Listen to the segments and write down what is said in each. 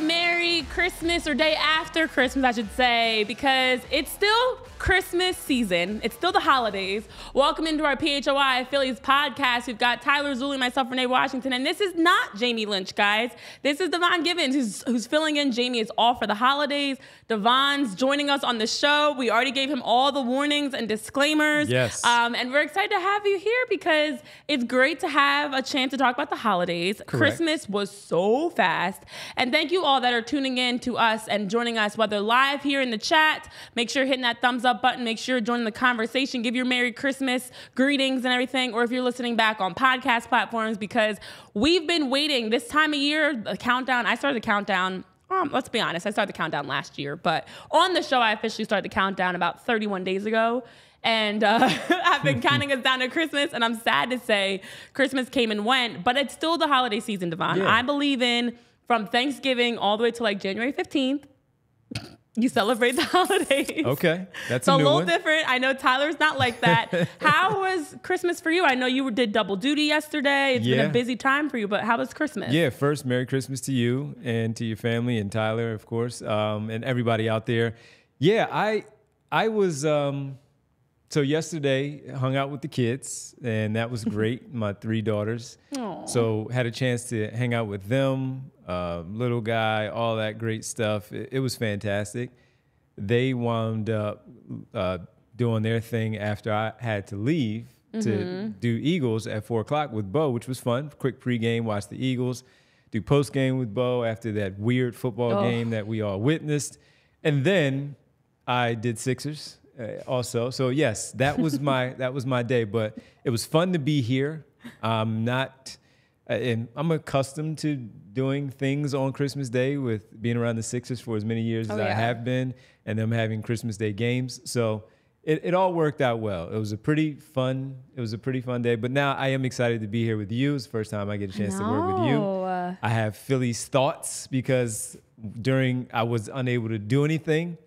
Merry Christmas, or day after Christmas, I should say, because it's still Christmas season. It's still the holidays. Welcome into our PHLY Phillies podcast. We've got Tyler Zulli, myself, Renee Washington, and this is not Jamie Lynch, guys. This is Devon Givens, who's filling in. Jamie is off for the holidays. Devon's joining us on the show. We already gave him all the warnings and disclaimers. Yes. And we're excited to have you here because it's great to have a chance to talk about the holidays. Correct. Christmas was so fast. And thank you all that are tuning in to us and joining us, whether live here in the chat. Make sure you're hitting that thumbs up button. Make sure you're joining the conversation. Give your Merry Christmas greetings and everything. Or if you're listening back on podcast platforms, because we've been waiting this time of year, the countdown. I started the countdown. Let's be honest. I started the countdown last year, but on the show, I officially started the countdown about 31 days ago. And I've been counting us down to Christmas, and I'm sad to say Christmas came and went, but it's still the holiday season, Devon. Yeah. I believe in from Thanksgiving all the way to like January 15th. You celebrate the holidays. Okay, that's a new little one. different. I know Tyler's not like that. How was Christmas for you? I know you did double duty yesterday. It's been a busy time for you, but how was Christmas? Yeah, first, Merry Christmas to you and to your family and Tyler, of course, and everybody out there. Yeah, I was, so yesterday hung out with the kids, and that was great, my 3 daughters. Aww. So had a chance to hang out with them, little guy, all that great stuff. It was fantastic. They wound up doing their thing after I had to leave to do Eagles at 4 o'clock with Bo, which was fun. Quick pregame, watch the Eagles, do postgame with Bo after that weird football game that we all witnessed. And then I did Sixers also. So yes, that was my day, but it was fun to be here. And I'm accustomed to doing things on Christmas Day with being around the Sixers for as many years as I have been, and them having Christmas Day games. So it all worked out well. It was a pretty fun day. But now I am excited to be here with you. It's the first time I get a chance to work with you. I have Phillies thoughts because I was unable to do anything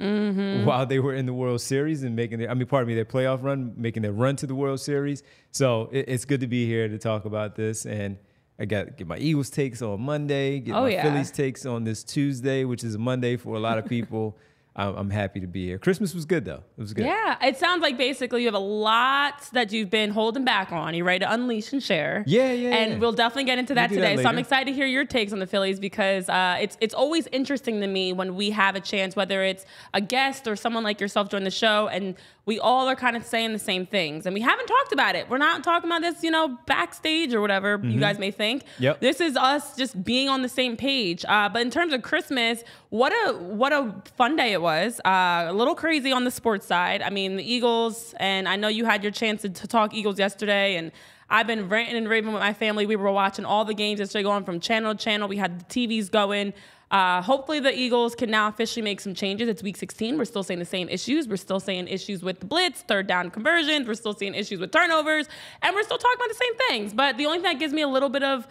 while they were in the World Series and making their playoff run, making their run to the World Series. So it's good to be here to talk about this. And I got to get my Eagles takes on Monday, get my Phillies takes on this Tuesday, which is a Monday for a lot of people. I'm happy to be here. Christmas was good, though. It was good. Yeah, it sounds like basically you have a lot that you've been holding back on. You're ready to unleash and share. Yeah. And we'll definitely get into that today. So I'm excited to hear your takes on the Phillies because it's always interesting to me when we have a chance, whether it's a guest or someone like yourself join the show, and we all are kind of saying the same things. And we haven't talked about it. We're not talking about this, backstage or whatever you guys may think. Yep. This is us just being on the same page. But in terms of Christmas, what a fun day it was. A little crazy on the sports side. I mean, the Eagles, and I know you had your chance to talk Eagles yesterday, and I've been ranting and raving with my family. We were watching all the games yesterday, going from channel to channel. We had the TVs going. Hopefully the Eagles can now officially make some changes. It's week 16. We're still seeing the same issues. We're still seeing issues with the blitz, third down conversions. We're still seeing issues with turnovers, and we're still talking about the same things. But the only thing that gives me a little bit of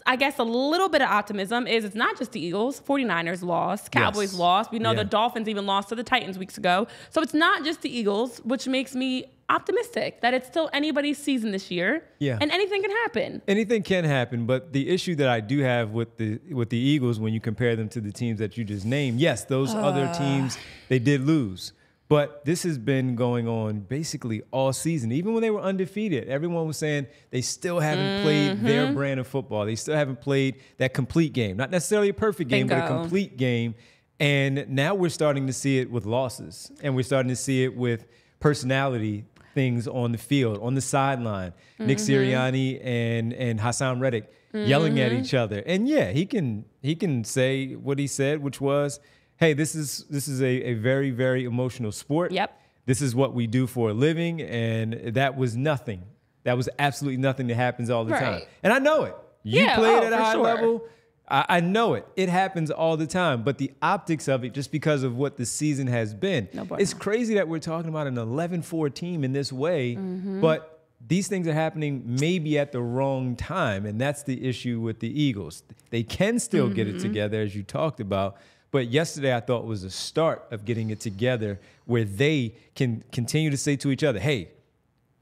optimism is it's not just the Eagles. 49ers lost. Cowboys lost. We know the Dolphins even lost to the Titans weeks ago. So it's not just the Eagles, which makes me optimistic that it's still anybody's season this year. Yeah. And anything can happen. Anything can happen, but the issue that I do have with the Eagles when you compare them to the teams that you just named, yes, those other teams, they did lose. But this has been going on basically all season. Even when they were undefeated, everyone was saying they still haven't played their brand of football. They still haven't played that complete game. Not necessarily a perfect game, but a complete game. And now we're starting to see it with losses. And we're starting to see it with personality things on the field, on the sideline. Nick Sirianni and Hassan Reddick yelling at each other. And yeah, he can say what he said, which was, hey, this is a very, very emotional sport. Yep. This is what we do for a living, and that was nothing. That was absolutely nothing that happens all the time. And I know it. You played at a high level. I know it. It happens all the time. But the optics of it, just because of what the season has been, it's crazy that we're talking about an 11-4 team in this way, but these things are happening maybe at the wrong time, and that's the issue with the Eagles. They can still get it together, as you talked about, but yesterday I thought was the start of getting it together where they can continue to say to each other, hey,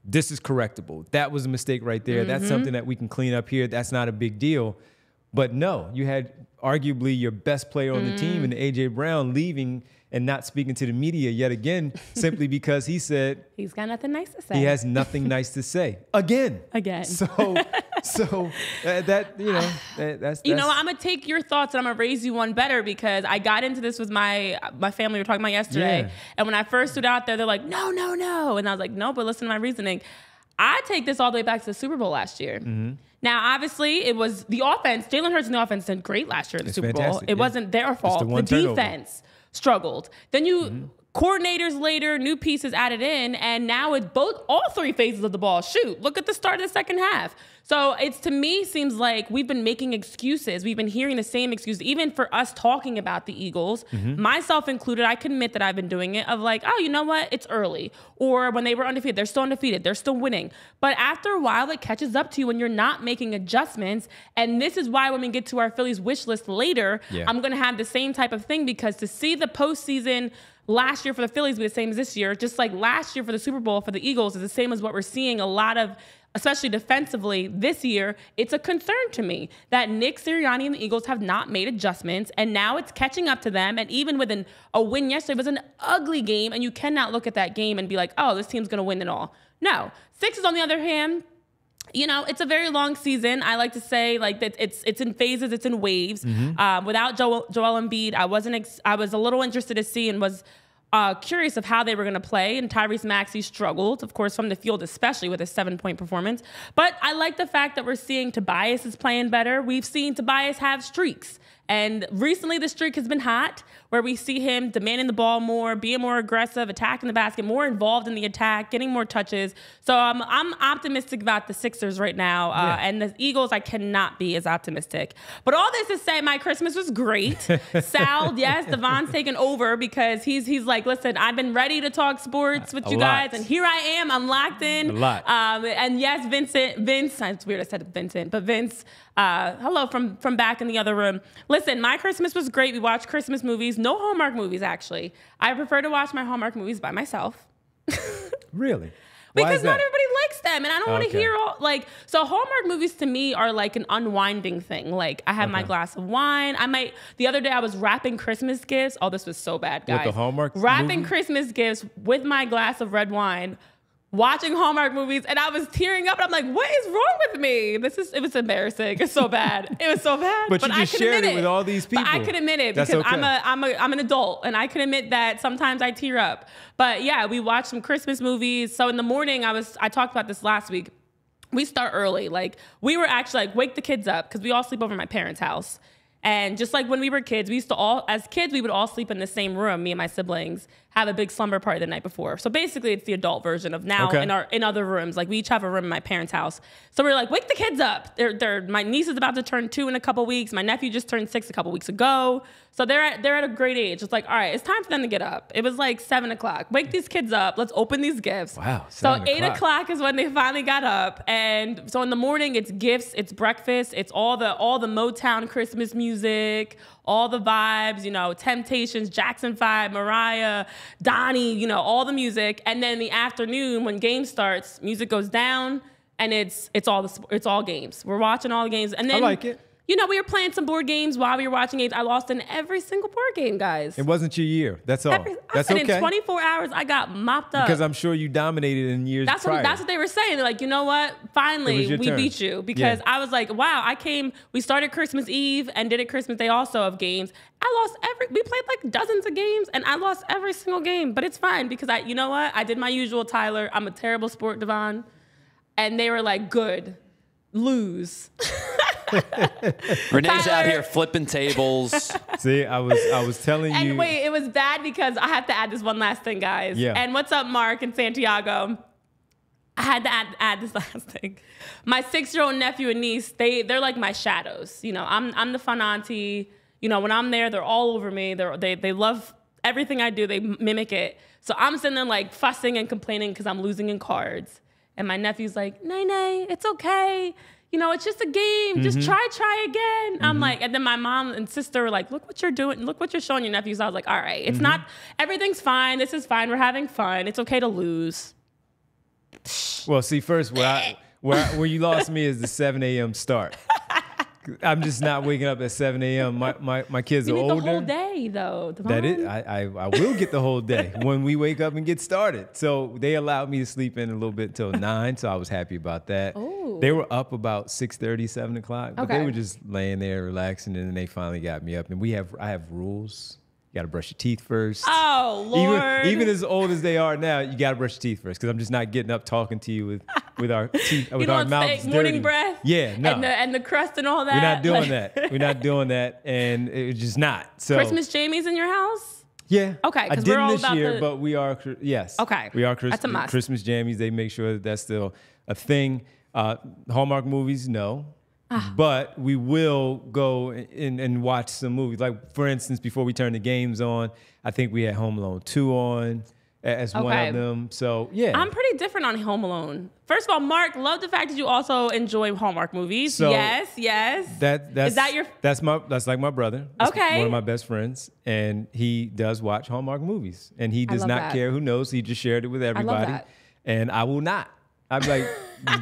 this is correctable. That was a mistake right there. That's something that we can clean up here. That's not a big deal. But no, you had arguably your best player on the team and A.J. Brown leaving and not speaking to the media yet again, simply because he said he's got nothing nice to say. He has nothing nice to say again. So that that's I'm gonna take your thoughts and I'm gonna raise you one better, because I got into this with my family. We were talking about yesterday, and when I first stood out there, they're like, no, and I was like, no, but listen to my reasoning. I take this all the way back to the Super Bowl last year. Now, obviously, it was the offense. Jalen Hurts and the offense did great last year in the Super Bowl. It wasn't their fault. The defense struggled. Then coordinators later, new pieces added in, and now it's all three phases of the ball. Shoot, look at the start of the second half. So it's, to me, seems like we've been making excuses. We've been hearing the same excuses, even for us talking about the Eagles, myself included. I can admit that I've been doing it, of like, oh, you know what? It's early. Or when they were undefeated, they're still undefeated. They're still winning. But after a while, it catches up to you when you're not making adjustments. And this is why when we get to our Phillies wish list later, I'm going to have the same type of thing, because to see the postseason last year for the Phillies be the same as this year, just like last year for the Super Bowl for the Eagles is the same as what we're seeing a lot of, especially defensively this year. It's a concern to me that Nick Sirianni and the Eagles have not made adjustments, and now it's catching up to them. And even with a win yesterday, it was an ugly game, and you cannot look at that game and be like, oh, this team's going to win it all. No. Sixers, on the other hand, it's a very long season. I like to say, like, that it's in phases, it's in waves. Without Joel Embiid, I was a little interested to see and was curious of how they were going to play. And Tyrese Maxey struggled, of course, from the field, especially with his 7-point performance. But I like the fact that we're seeing Tobias is playing better. We've seen Tobias have streaks. And recently the streak has been hot, where we see him demanding the ball more, being more aggressive, attacking the basket, more involved in the attack, getting more touches. So I'm optimistic about the Sixers right now. And the Eagles, I cannot be as optimistic. But all this to say, my Christmas was great. Sal, yes, Devon's taken over, because he's like, listen, I've been ready to talk sports with you guys, and here I am. I'm locked in. A lot. And yes, Vince, it's weird I said Vincent, but Vince, hello from back in the other room. Listen, my Christmas was great. We watched Christmas movies. No Hallmark movies, actually. I prefer to watch my Hallmark movies by myself. Really? Because not everybody likes them, and I don't want to hear so Hallmark movies to me are like an unwinding thing. Like, I have my glass of wine. The other day I was wrapping Christmas gifts. Oh, this was so bad, guys. With the Hallmark wrapping movie? Christmas gifts with my glass of red wine, watching Hallmark movies, and I was tearing up. And I'm like, what is wrong with me? It was embarrassing. It's so bad. It was so bad. But you just shared it with all these people. But I can admit it, because That's okay. I'm an adult, and I can admit that sometimes I tear up. But yeah, we watched some Christmas movies. So in the morning, I talked about this last week. We start early. Like, we were actually like, wake the kids up, because we all sleep over at my parents' house. And just like when we were kids, we would all sleep in the same room, me and my siblings, have a big slumber party the night before. So basically it's the adult version of now in other rooms. Like, we each have a room in my parents' house. So we're like, wake the kids up. My niece is about to turn 2 in a couple weeks. My nephew just turned 6 a couple weeks ago. So they're at a great age. It's like, all right, it's time for them to get up. It was like 7 o'clock. Wake these kids up. Let's open these gifts. Wow. So 8 o'clock is when they finally got up. And so in the morning, it's gifts, it's breakfast, it's all the Motown Christmas music, all the vibes, Temptations, Jackson 5, Mariah, Donnie, all the music. And then in the afternoon, when game starts, music goes down, and it's all games. We're watching all the games. And then I like it. We were playing some board games while we were watching games. I lost in every single board game, guys. It wasn't your year. That's all. That's okay. In 24 hours, I got mopped up. Because I'm sure you dominated in years prior. That's what they were saying. They're like, you know what? Finally, we beat you. Because I was like, wow, we started Christmas Eve and did it Christmas Day also of games. We played like dozens of games, and I lost every single game. But it's fine, because you know what? I did my usual Tyler. I'm a terrible sport, Devon. And they were like, good. Lose. Renee's out here flipping tables. See, I was telling you. And wait, it was bad because I have to add this one last thing, guys. Yeah. And what's up, Mark and Santiago? I had to add this last thing. My 6-year-old nephew and niece, they're like my shadows. I'm the fun auntie. When I'm there, they're all over me. They love everything I do. They mimic it. So I'm sitting there like fussing and complaining because I'm losing in cards. And my nephew's like, Nay, it's okay. It's just a game. Just try again. I'm like, and then my mom and sister were like, look what you're doing. Look what you're showing your nephews. I was like, all right, it's not, everything's fine. This is fine. We're having fun. It's okay to lose. Well, see, first, where you lost me is the 7 a.m. start. I'm just not waking up at 7 a.m. My kids are older. You need the whole day, though, Devon. That is, I will get the whole day when we wake up and get started. So they allowed me to sleep in a little bit till 9, so I was happy about that. Ooh. They were up about 6:30, 7 o'clock, but Okay. they were just laying there relaxing, and then they finally got me up. And I have rules. You got to brush your teeth first. Oh, Lord. Even as old as they are now, you got to brush your teeth first because I'm just not getting up talking to you with our teeth, with our mouths dirty. Morning breath. Yeah, no. And the crust and all that. We're not doing that. We're not doing that, and it's just not. So Christmas jammies in your house? yeah. Okay, I 'cause didn't we're all this about year, the- but we are. Yes. Okay. We are That's a must. Christmas jammies. They make sure that that's still a thing. Hallmark movies, no. But we will go and watch some movies. Like, for instance, before we turn the games on, I think we had Home Alone 2 on as one Okay. of them. So, yeah. I'm pretty different on Home Alone. First of all, Mark, love the fact that you also enjoy Hallmark movies. So yes. That's Is that your... that's like my brother. That's Okay. one of my best friends, and he does watch Hallmark movies, and he does love not that. care who knows. He just shared it with everybody, that. and I will not. I'm like,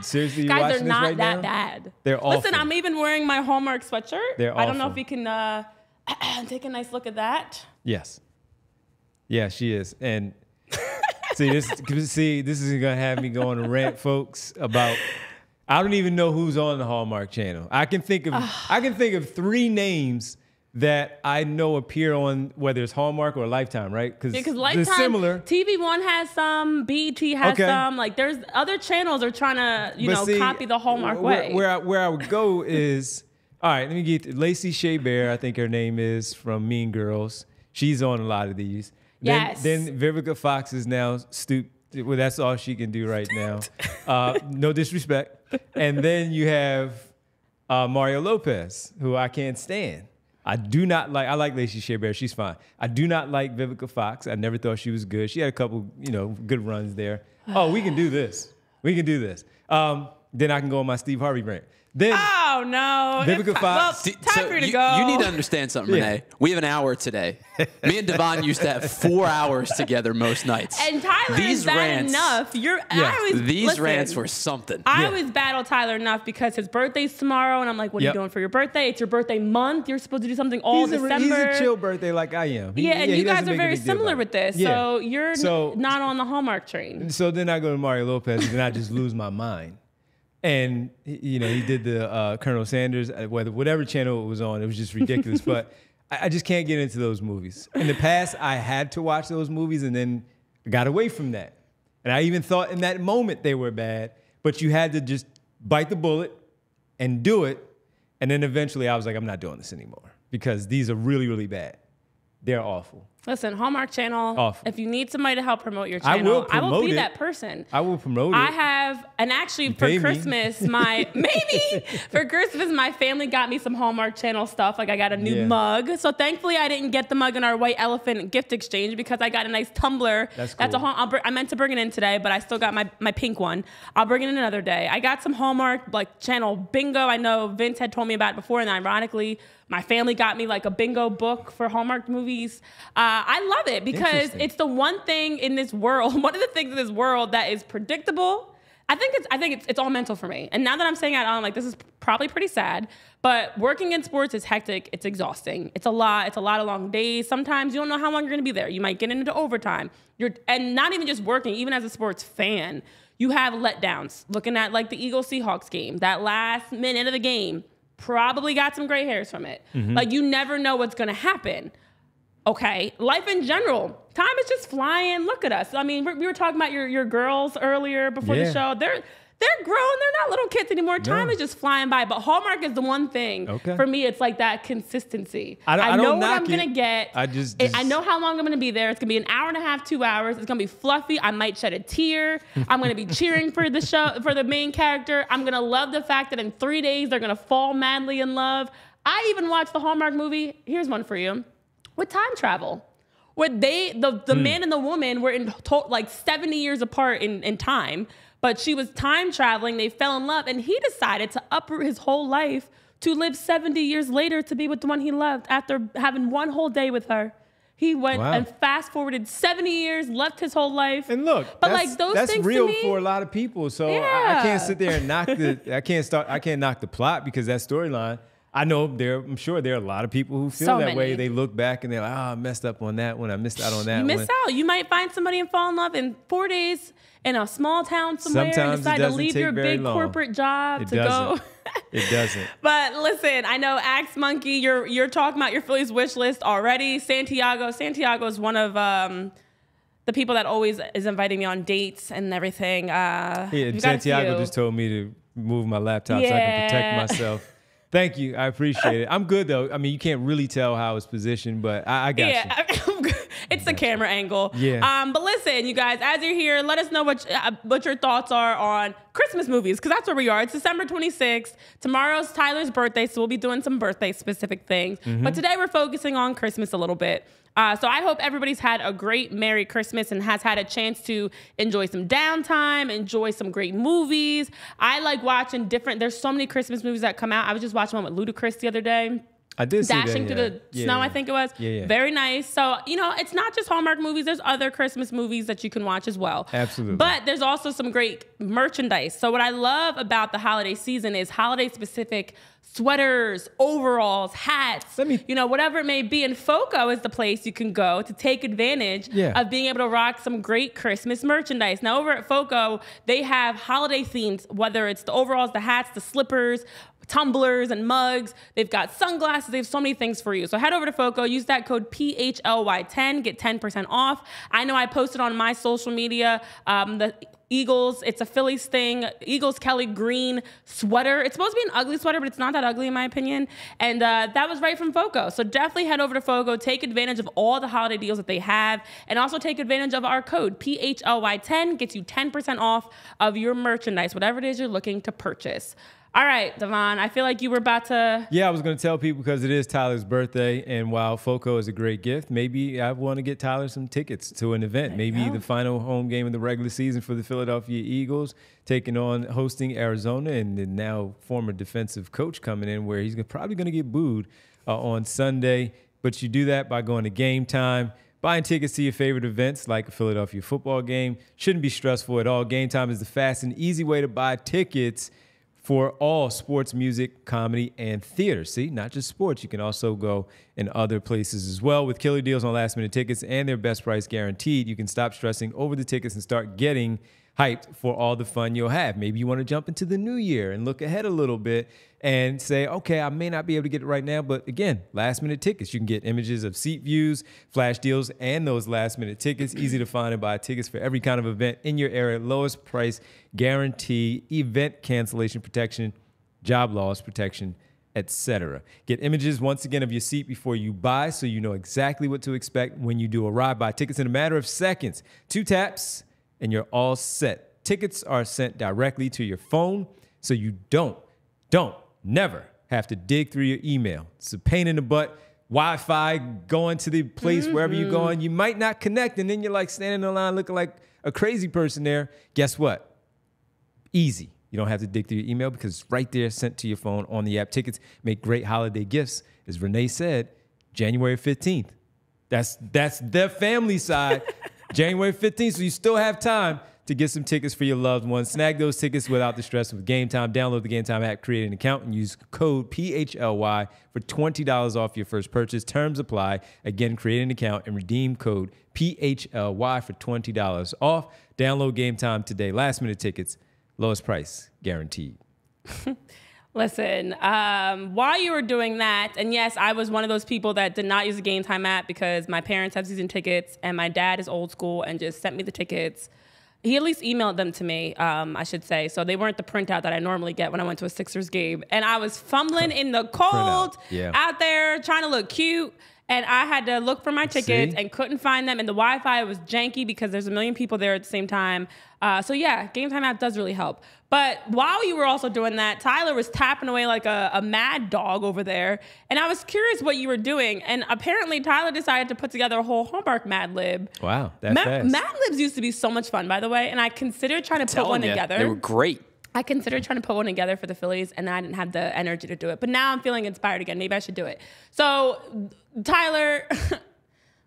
seriously, you Guys, watching they're this not right that now? bad. They're awful. Listen, I'm even wearing my Hallmark sweatshirt. They're I don't know awful. if we can take a nice look at that. Yes. Yeah, she is. And this is gonna have me going on a rant, folks, about I don't even know who's on the Hallmark Channel. I can think of 3 names that I know appear on whether it's Hallmark or Lifetime, right? Because they're Lifetime, similar. TV One has some, BET has Okay. some. Like, there's other channels are trying to, But see, copy the Hallmark way. Where I would go is, all right, let me get Lacey Shea Bear, I think her name is, from Mean Girls. She's on a lot of these. Yes. Then Vivica Fox is now well, that's all she can do right now. No disrespect. And then you have Mario Lopez, who I can't stand. I like Lacey Shea Bear. She's fine. I do not like Vivica Fox. I never thought she was good. She had a couple, good runs there. Oh, we can do this. We can do this. Then I can go on my Steve Harvey rant. Then oh, no. Vivica Fox. Well, time for you to go. You need to understand something, Yeah. Renee. We have an hour today. Me and Devon used to have 4 hours together most nights. And Tyler is bad enough. These rants were something. I always battle Tyler enough because his birthday's tomorrow, and I'm like, what are you doing for your birthday? It's your birthday month. You're supposed to do something all December. He's a chill birthday like I am. And you guys doesn't are make a very big deal similar about with it. this. Yeah. So you're not on the Hallmark train. So then I go to Mario Lopez, and then I just lose my mind. And he did the Colonel Sanders, whatever channel it was on, it was just ridiculous. But I just can't get into those movies. In the past, I had to watch those movies, and then I got away from that. And I even thought in that moment they were bad, but you had to just bite the bullet and do it. And then eventually I was like, I'm not doing this anymore because these are really, really bad. They're awful. Listen, Hallmark Channel, Awful. If you need somebody to help promote your I channel, will promote be it. that person. I will promote it. I have, and actually for pay me. Christmas, my family got me some Hallmark Channel stuff. Like I got a new mug. So thankfully I didn't get the mug in our White Elephant gift exchange because I got a nice tumbler. That's a cool. I meant to bring it in today, but I still got my pink one. I'll bring it in another day. I got some Hallmark channel bingo. I know Vince had told me about it before, and ironically, my family got me like a bingo book for Hallmark movies. I love it because it's the one thing in this world, one of the things in this world that is predictable. I think it's all mental for me. And now that I'm saying it, I'm like, this is probably pretty sad. But working in sports is hectic. It's exhausting. It's a lot. It's a lot of long days. Sometimes you don't know how long you're going to be there. You might get into overtime. And not even just working, even as a sports fan, you have letdowns. Looking at like the Eagles-Seahawks game, that last minute of the game, probably got some gray hairs from it. Mm-hmm. Like you never know what's going to happen. Okay, life in general, time is just flying. Look at us. I mean, we were talking about your girls earlier before the show. They're grown. They're not little kids anymore. Time is just flying by. But Hallmark is the one thing. Okay. For me, it's like that consistency. I know don't what I'm knock gonna it. get. I know how long I'm gonna be there. It's gonna be an hour and a half, 2 hours. It's gonna be fluffy. I might shed a tear. I'm gonna be cheering for the show, for the main character. I'm gonna love the fact that in 3 days they're gonna fall madly in love. I even watched the Hallmark movie. Here's one for you. With time travel, where the man and the woman were in like 70 years apart in time, but she was time traveling. They fell in love, and he decided to uproot his whole life to live 70 years later to be with the one he loved after having one whole day with her. He went and fast forwarded 70 years, left his whole life. And look, but like those that's things real to me, for a lot of people. So I can't sit there and knock I can't knock the plot because that storyline. I know I'm sure there are a lot of people who feel So that many. way. They look back and they're like, I messed up on that one. I missed out on that You one. miss out. You might find somebody and fall in love in 4 days in a small town somewhere and Sometimes it decide to doesn't leave take your very big long. corporate job It to doesn't. go. It doesn't. But listen, I know Axe Monkey, you're talking about your Phillies wish list already. Santiago is one of the people that always is inviting me on dates and everything. Yeah, we've got a Santiago few. just told me to move my laptop so I can protect myself. Thank you. I appreciate it. I'm good, though. I mean, you can't really tell how it's positioned, but I got you. Yeah, it's the camera angle. Yeah. But listen, you guys, as you're here, let us know what your thoughts are on Christmas movies, because that's where we are. It's December 26th. Tomorrow's Tyler's birthday, so we'll be doing some birthday-specific things. But today we're focusing on Christmas a little bit. So I hope everybody's had a great Merry Christmas and has had a chance to enjoy some downtime, enjoy some great movies. I like watching there's so many Christmas movies that come out. I was just watching one with Ludacris the other day. I did see that, Dashing through the snow, I think it was. Yeah. Very nice. So, it's not just Hallmark movies. There's other Christmas movies that you can watch as well. Absolutely. But there's also some great merchandise. So what I love about the holiday season is holiday-specific sweaters, overalls, hats, whatever it may be. And FOCO is the place you can go to take advantage of being able to rock some great Christmas merchandise. Now, over at FOCO, they have holiday themes, whether it's the overalls, the hats, the slippers, tumblers and mugs. They've got sunglasses. They have so many things for you. So head over to FOCO, use that code PHLY10, get 10% off. I know I posted on my social media the Eagles, it's a Phillies thing, Eagles Kelly green sweater. It's supposed to be an ugly sweater, but it's not that ugly in my opinion. And that was right from FOCO. So definitely head over to FOCO, take advantage of all the holiday deals that they have, and also take advantage of our code. PHLY10 gets you 10% off of your merchandise, whatever it is you're looking to purchase. All right, Devon, I feel like you were about to... Yeah, I was going to tell people because it is Tyler's birthday, and while FOCO is a great gift, maybe I want to get Tyler some tickets to an event. Maybe the final home game of the regular season for the Philadelphia Eagles, hosting Arizona, and the now former defensive coach coming in where he's probably going to get booed on Sunday. But you do that by going to Game Time. Buying tickets to your favorite events like a Philadelphia football game shouldn't be stressful at all. Game Time is the fast and easy way to buy tickets for all sports, music, comedy, and theater. See, not just sports. You can also go in other places as well. With killer deals on last-minute tickets and their best price guaranteed, you can stop stressing over the tickets and start getting hyped for all the fun you'll have. Maybe you want to jump into the new year and look ahead a little bit and say, okay, I may not be able to get it right now, but again, last-minute tickets. You can get images of seat views, flash deals, and those last-minute tickets. Easy to find and buy tickets for every kind of event in your area. Lowest price guarantee, event cancellation protection, job loss protection, etc. Get images, once again, of your seat before you buy so you know exactly what to expect when you do arrive. Buy tickets in a matter of seconds. 2 taps, and you're all set. Tickets are sent directly to your phone, so you never have to dig through your email. It's a pain in the butt. Wi-Fi, going to the place wherever you're going. You might not connect, and then you're like standing in line looking like a crazy person there. Guess what? Easy. You don't have to dig through your email because it's right there, sent to your phone on the app. Tickets make great holiday gifts. As Renee said, January 15th. That's the family side. January 15th, so you still have time to get some tickets for your loved ones. Snag those tickets without the stress with Game Time. Download the Game Time app, create an account, and use code PHLY for $20 off your first purchase. Terms apply. Again, create an account and redeem code PHLY for $20 off. Download Game Time today. Last-minute tickets, lowest price guaranteed. Listen, while you were doing that, and yes, I was one of those people that did not use the Game Time app because my parents have season tickets and my dad is old school and just sent me the tickets. He at least emailed them to me, I should say. So they weren't the printout that I normally get when I went to a Sixers game. And I was fumbling in the cold out there trying to look cute. And I had to look for my tickets and couldn't find them. And the Wi-Fi was janky because there's a million people there at the same time. So yeah, Game Time app does really help. But while you were also doing that, Tyler was tapping away like a mad dog over there. And I was curious what you were doing. And apparently Tyler decided to put together a whole Hallmark Mad Lib. Wow, that's fast. Mad Libs used to be so much fun, by the way. And I considered trying to put one together. They were great. I considered trying to put one together for the Phillies, and I didn't have the energy to do it. But now I'm feeling inspired again. Maybe I should do it. So, Tyler,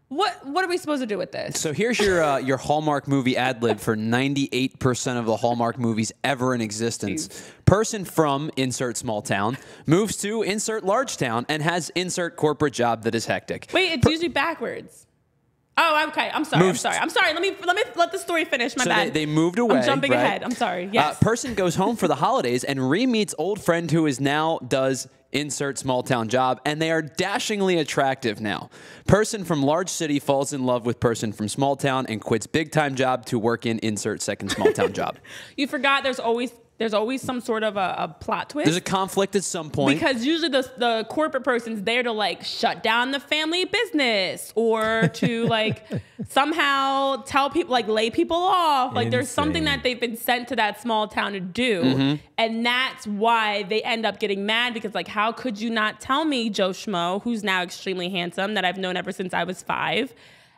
What are we supposed to do with this? So here's your Hallmark movie ad lib for 98% of the Hallmark movies ever in existence. Jeez. Person from insert small town moves to insert large town and has insert corporate job that is hectic. Wait, it's usually backwards. Oh, okay. I'm sorry. Let me let the story finish. My bad. They moved away. I'm jumping right? ahead. I'm sorry. Yes. Person goes home for the holidays and re-meets old friend who is now does insert small town job, and they are dashingly attractive now. Person from large city falls in love with person from small town and quits big time job to work in insert second small town job. You forgot there's always some sort of a plot twist. There's a conflict at some point. Because usually the corporate person's there to like shut down the family business or to like somehow tell people, like lay people off. Like there's something that they've been sent to that small town to do. And that's why they end up getting mad because like, how could you not tell me, Joe Schmo, who's now extremely handsome, that I've known ever since I was 5.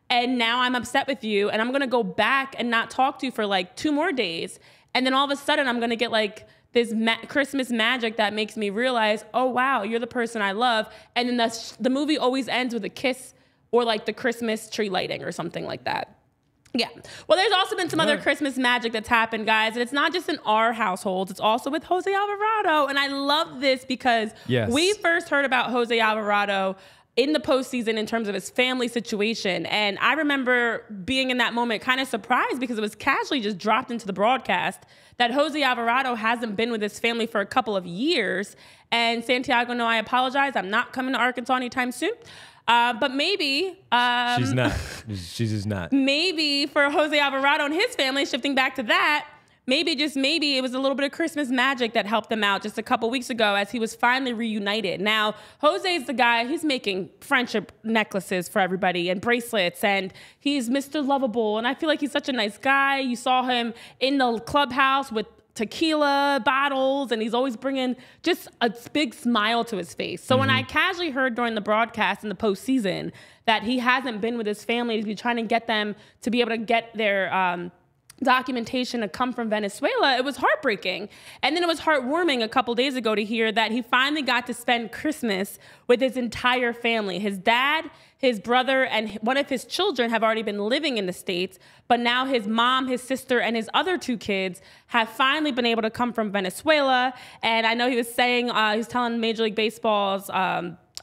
And now I'm upset with you and I'm going to go back and not talk to you for like 2 more days. And then all of a sudden, I'm going to get like this Christmas magic that makes me realize, oh, wow, you're the person I love. And then the movie always ends with a kiss or like the Christmas tree lighting or something like that. Yeah. Well, there's also been some other Christmas magic that's happened, guys. And it's not just in our households. It's also with Jose Alvarado. And I love this because we first heard about Jose Alvarado in the postseason in terms of his family situation. And I remember being in that moment kind of surprised because it was casually just dropped into the broadcast that Jose Alvarado hasn't been with his family for a couple of years. And Santiago, no, I apologize. I'm not coming to Arkansas anytime soon. But maybe... she's not. She's just not. Maybe for Jose Alvarado and his family, shifting back to that, maybe, just maybe, it was a little bit of Christmas magic that helped them out just a couple weeks ago as he was finally reunited. Now, Jose's the guy, he's making friendship necklaces for everybody and bracelets, and he's Mr. Lovable, and I feel like he's such a nice guy. You saw him in the clubhouse with tequila bottles, and he's always bringing just a big smile to his face. So when I casually heard during the broadcast in the postseason that he hasn't been with his family, he's trying to get them to be able to get their... documentation to come from Venezuela, it was heartbreaking. And then it was heartwarming a couple days ago to hear that he finally got to spend Christmas with his entire family. His dad, his brother, and one of his children have already been living in the States, but now his mom, his sister, and his other 2 kids have finally been able to come from Venezuela. And I know he was saying, he was telling Major League Baseball's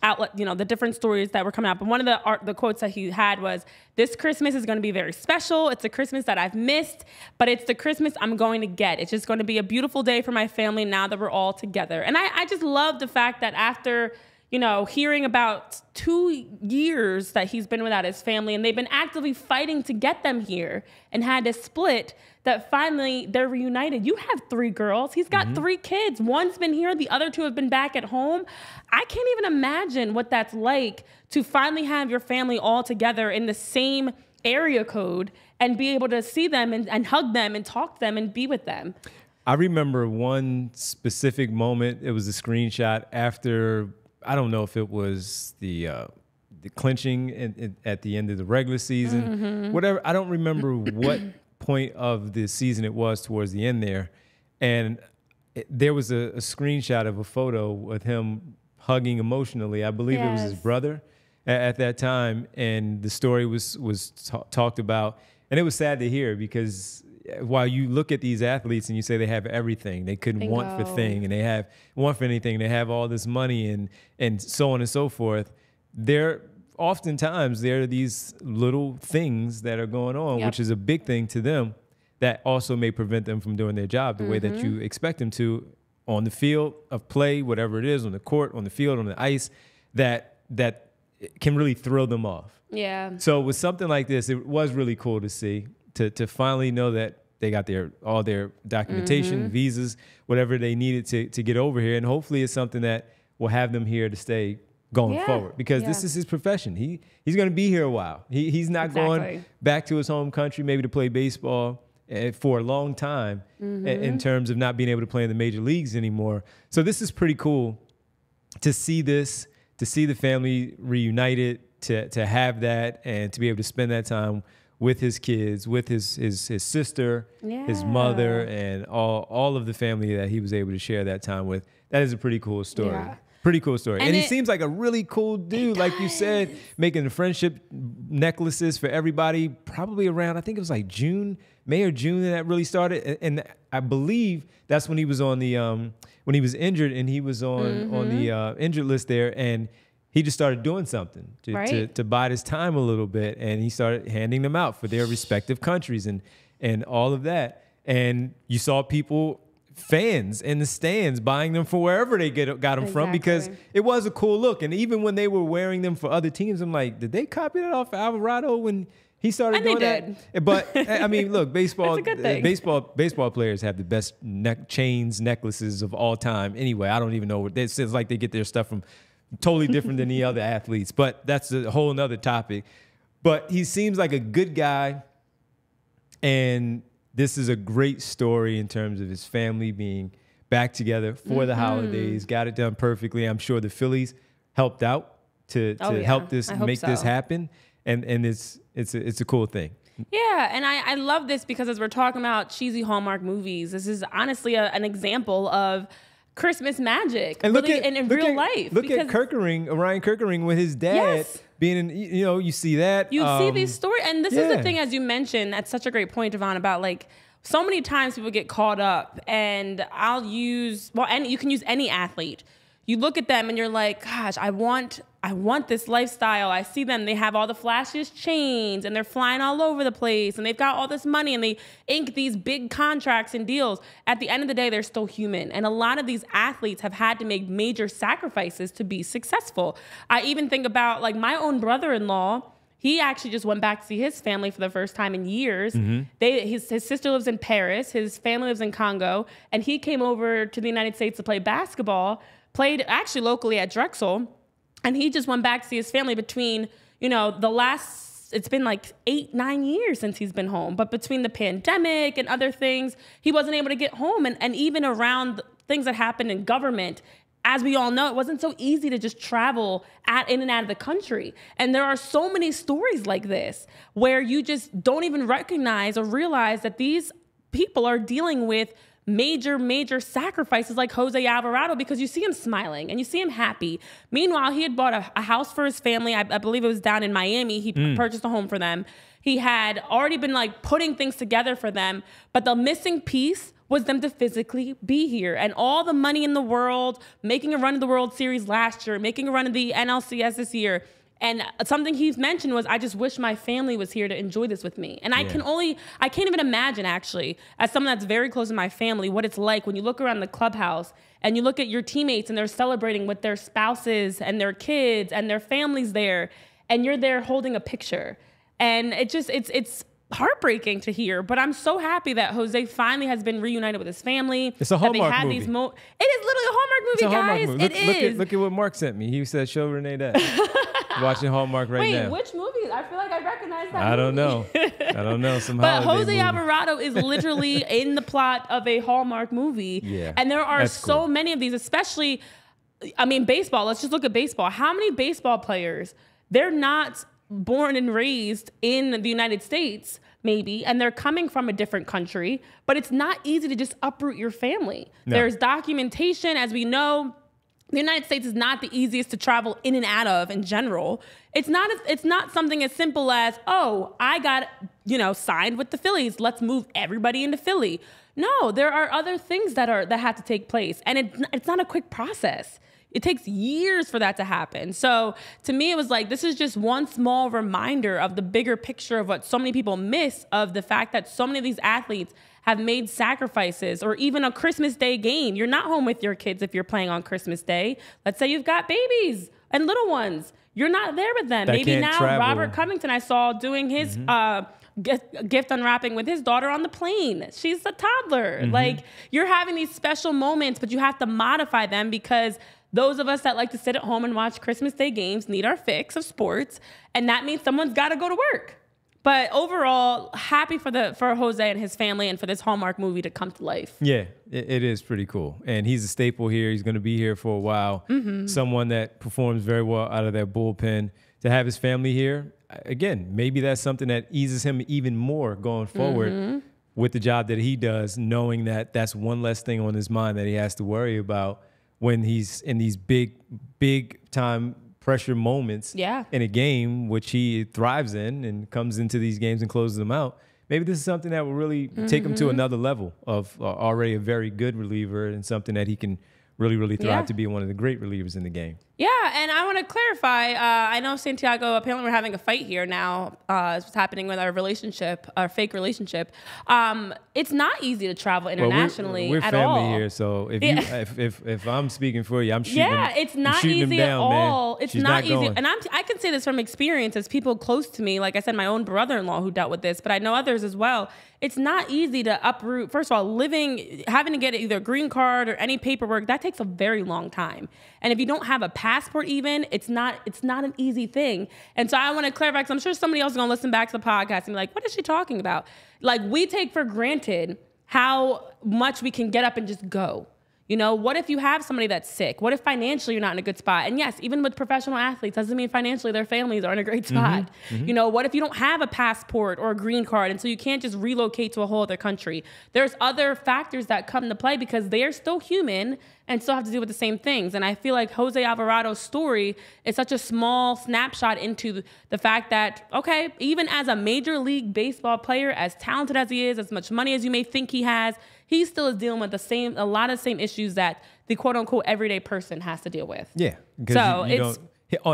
outlet, you know, the different stories that were coming out. But one of the quotes that he had was, "This Christmas is going to be very special. It's a Christmas that I've missed, but it's the Christmas I'm going to get. It's just going to be a beautiful day for my family now that we're all together." And I just love the fact that after, you know, hearing about 2 years that he's been without his family and they've been actively fighting to get them here and had to split, that finally they're reunited. You have 3 girls. He's got 3 kids. One's been here. The other 2 have been back at home. I can't even imagine what that's like to finally have your family all together in the same area code and be able to see them and hug them and talk to them and be with them. I remember one specific moment. It was a screenshot after, I don't know if it was the clinching at the end of the regular season, whatever. I don't remember what point of the season it was towards the end there. And there was a screenshot of a photo with him hugging emotionally. I believe it was his brother at that time. And the story was talked about. And it was sad to hear because while you look at these athletes and you say they have everything, they couldn't want for thing, and they have want for anything, they have all this money and so on and so forth. Oftentimes there are these little things that are going on, which is a big thing to them that also may prevent them from doing their job the way that you expect them to on the field of play, whatever it is, on the court, on the field, on the ice, that can really throw them off. Yeah. So with something like this, it was really cool to see, to finally know that they got all their documentation, visas, whatever they needed to get over here. And hopefully it's something that will have them here to stay going forward, because this is his profession. He's going to be here a while. He's not going back to his home country maybe to play baseball for a long time in terms of not being able to play in the major leagues anymore. So this is pretty cool to see this, to see the family reunited, to have that, and to be able to spend that time with his kids, with his sister, his mother, and all of the family that he was able to share that time with. That is a pretty cool story. Yeah. Pretty cool story. And he it- seems like a really cool dude, like you said, making the friendship necklaces for everybody, probably around, I think it was like May or June that really started. And I believe that's when he was on the, when he was injured and he was on the injured list there, and he just started doing something to bide his time a little bit, and he started handing them out for their respective countries and all of that. And you saw people, fans in the stands, buying them for wherever they got them from, because it was a cool look. And even when they were wearing them for other teams, I'm like, did they copy that off Alvarado when he started doing that? But I mean, look, baseball, baseball players have the best chains, necklaces of all time. Anyway, I don't even know what it seems like. They get their stuff from totally different than the other athletes, but that's a whole nother topic. But he seems like a good guy, and this is a great story in terms of his family being back together for the holidays. Got it done perfectly. I'm sure the Phillies helped out to help this this happen, and it's a cool thing. Yeah, and I love this because as we're talking about cheesy Hallmark movies, this is honestly an example of Christmas magic, and look really, at in real life. Look at Ryan Kirkering with his dad being in, you see that. You see these stories, and this is the thing, as you mentioned, that's such a great point, Devon, about like so many times people get caught up, and and you can use any athlete. You look at them and you're like, gosh, I want this lifestyle. I see them, they have all the flashiest chains and they're flying all over the place and they've got all this money and they ink these big contracts and deals. At the end of the day, they're still human. And a lot of these athletes have had to make major sacrifices to be successful. I even think about like my own brother-in-law. He actually just went back to see his family for the first time in years. His sister lives in Paris. His family lives in Congo. And he came over to the United States to play basketball, played actually locally at Drexel. And he just went back to see his family between, it's been like 8-9 years since he's been home. But between the pandemic and other things, he wasn't able to get home. And even around things that happened in government, as we all know, it wasn't so easy to just travel in and out of the country. And there are so many stories like this where you just don't even recognize or realize that these people are dealing with major sacrifices, like Jose Alvarado, because you see him smiling and you see him happy. Meanwhile, he had bought a house for his family. I believe it was down in Miami. He purchased a home for them. He had already been like putting things together for them, but the missing piece was them to physically be here. And all the money in the world, making a run of the World Series last year, making a run of the NLCS this year. And something he's mentioned was, I just wish my family was here to enjoy this with me. And I can't even imagine, actually, as someone that's very close to my family, what it's like when you look around the clubhouse and you look at your teammates and they're celebrating with their spouses and their kids and their families there, and you're there holding a picture. And it's heartbreaking to hear, but I'm so happy that Jose finally has been reunited with his family. It's a Hallmark movie. It is literally a Hallmark movie, guys. It is. Look at what Mark sent me. He said, show Renee that. Watching Hallmark now. Wait, which movie? I feel like I recognize that I don't know. Some But holiday Jose movie. Alvarado is literally in the plot of a Hallmark movie. Yeah, and there are so cool. many of these, especially, baseball. Let's just look at baseball. How many baseball players, they're not born and raised in the United States, maybe, and they're coming from a different country, but it's not easy to just uproot your family. No. There's documentation, as we know. The United States is not the easiest to travel in and out of in general. It's not something as simple as, oh, I got, signed with the Phillies. Let's move everybody into Philly. No, there are other things that have to take place. And it's not a quick process. It takes years for that to happen. So to me, it was like, this is just one small reminder of the bigger picture of what so many people miss, of the fact that so many of these athletes have made sacrifices. Or even a Christmas Day game. You're not home with your kids if you're playing on Christmas Day. Let's say you've got babies and little ones. You're not there with them. Maybe now travel. Robert Covington, I saw doing his gift unwrapping with his daughter on the plane. She's a toddler. Like, you're having these special moments, but you have to modify them, because those of us that like to sit at home and watch Christmas Day games need our fix of sports. And that means someone's got to go to work. But overall, happy for Jose and his family and for this Hallmark movie to come to life. Yeah, it is pretty cool. And he's a staple here. He's going to be here for a while. Someone that performs very well out of that bullpen. To have his family here, again, maybe that's something that eases him even more going forward with the job that he does, knowing that that's one less thing on his mind that he has to worry about when he's in these big time pressure moments in a game, which he thrives in and comes into these games and closes them out. Maybe this is something that will really take him to another level of already a very good reliever and something that he can really thrive to be one of the great relievers in the game. Yeah, and I want to clarify. I know Santiago, apparently we're having a fight here now. It's what's happening with our relationship, our fake relationship. It's not easy to travel internationally we're at all. family here, so if I'm speaking for you, I'm shooting. Yeah, it's not easy at all. It's not easy, and I can say this from experience as people close to me. Like I said, my own brother-in-law who dealt with this, but I know others as well. It's not easy to uproot. First of all, having to get either a green card or any paperwork, that takes a very long time. And if you don't have a passport even, it's not an easy thing. And so I want to clarify, because I'm sure somebody else is going to listen back to the podcast and be like, what is she talking about? Like, we take for granted how much we can get up and just go. You know, what if you have somebody that's sick? What if financially you're not in a good spot? And yes, even with professional athletes, doesn't mean financially their families are in a great spot. You know, what if you don't have a passport or a green card, and so you can't just relocate to a whole other country? There's other factors that come into play because they are still human and still have to deal with the same things. And I feel like Jose Alvarado's story is such a small snapshot into the fact that, okay, even as a Major League Baseball player, as talented as he is, as much money as you may think he has, he still is dealing with a lot of the same issues that the quote unquote everyday person has to deal with. Yeah. So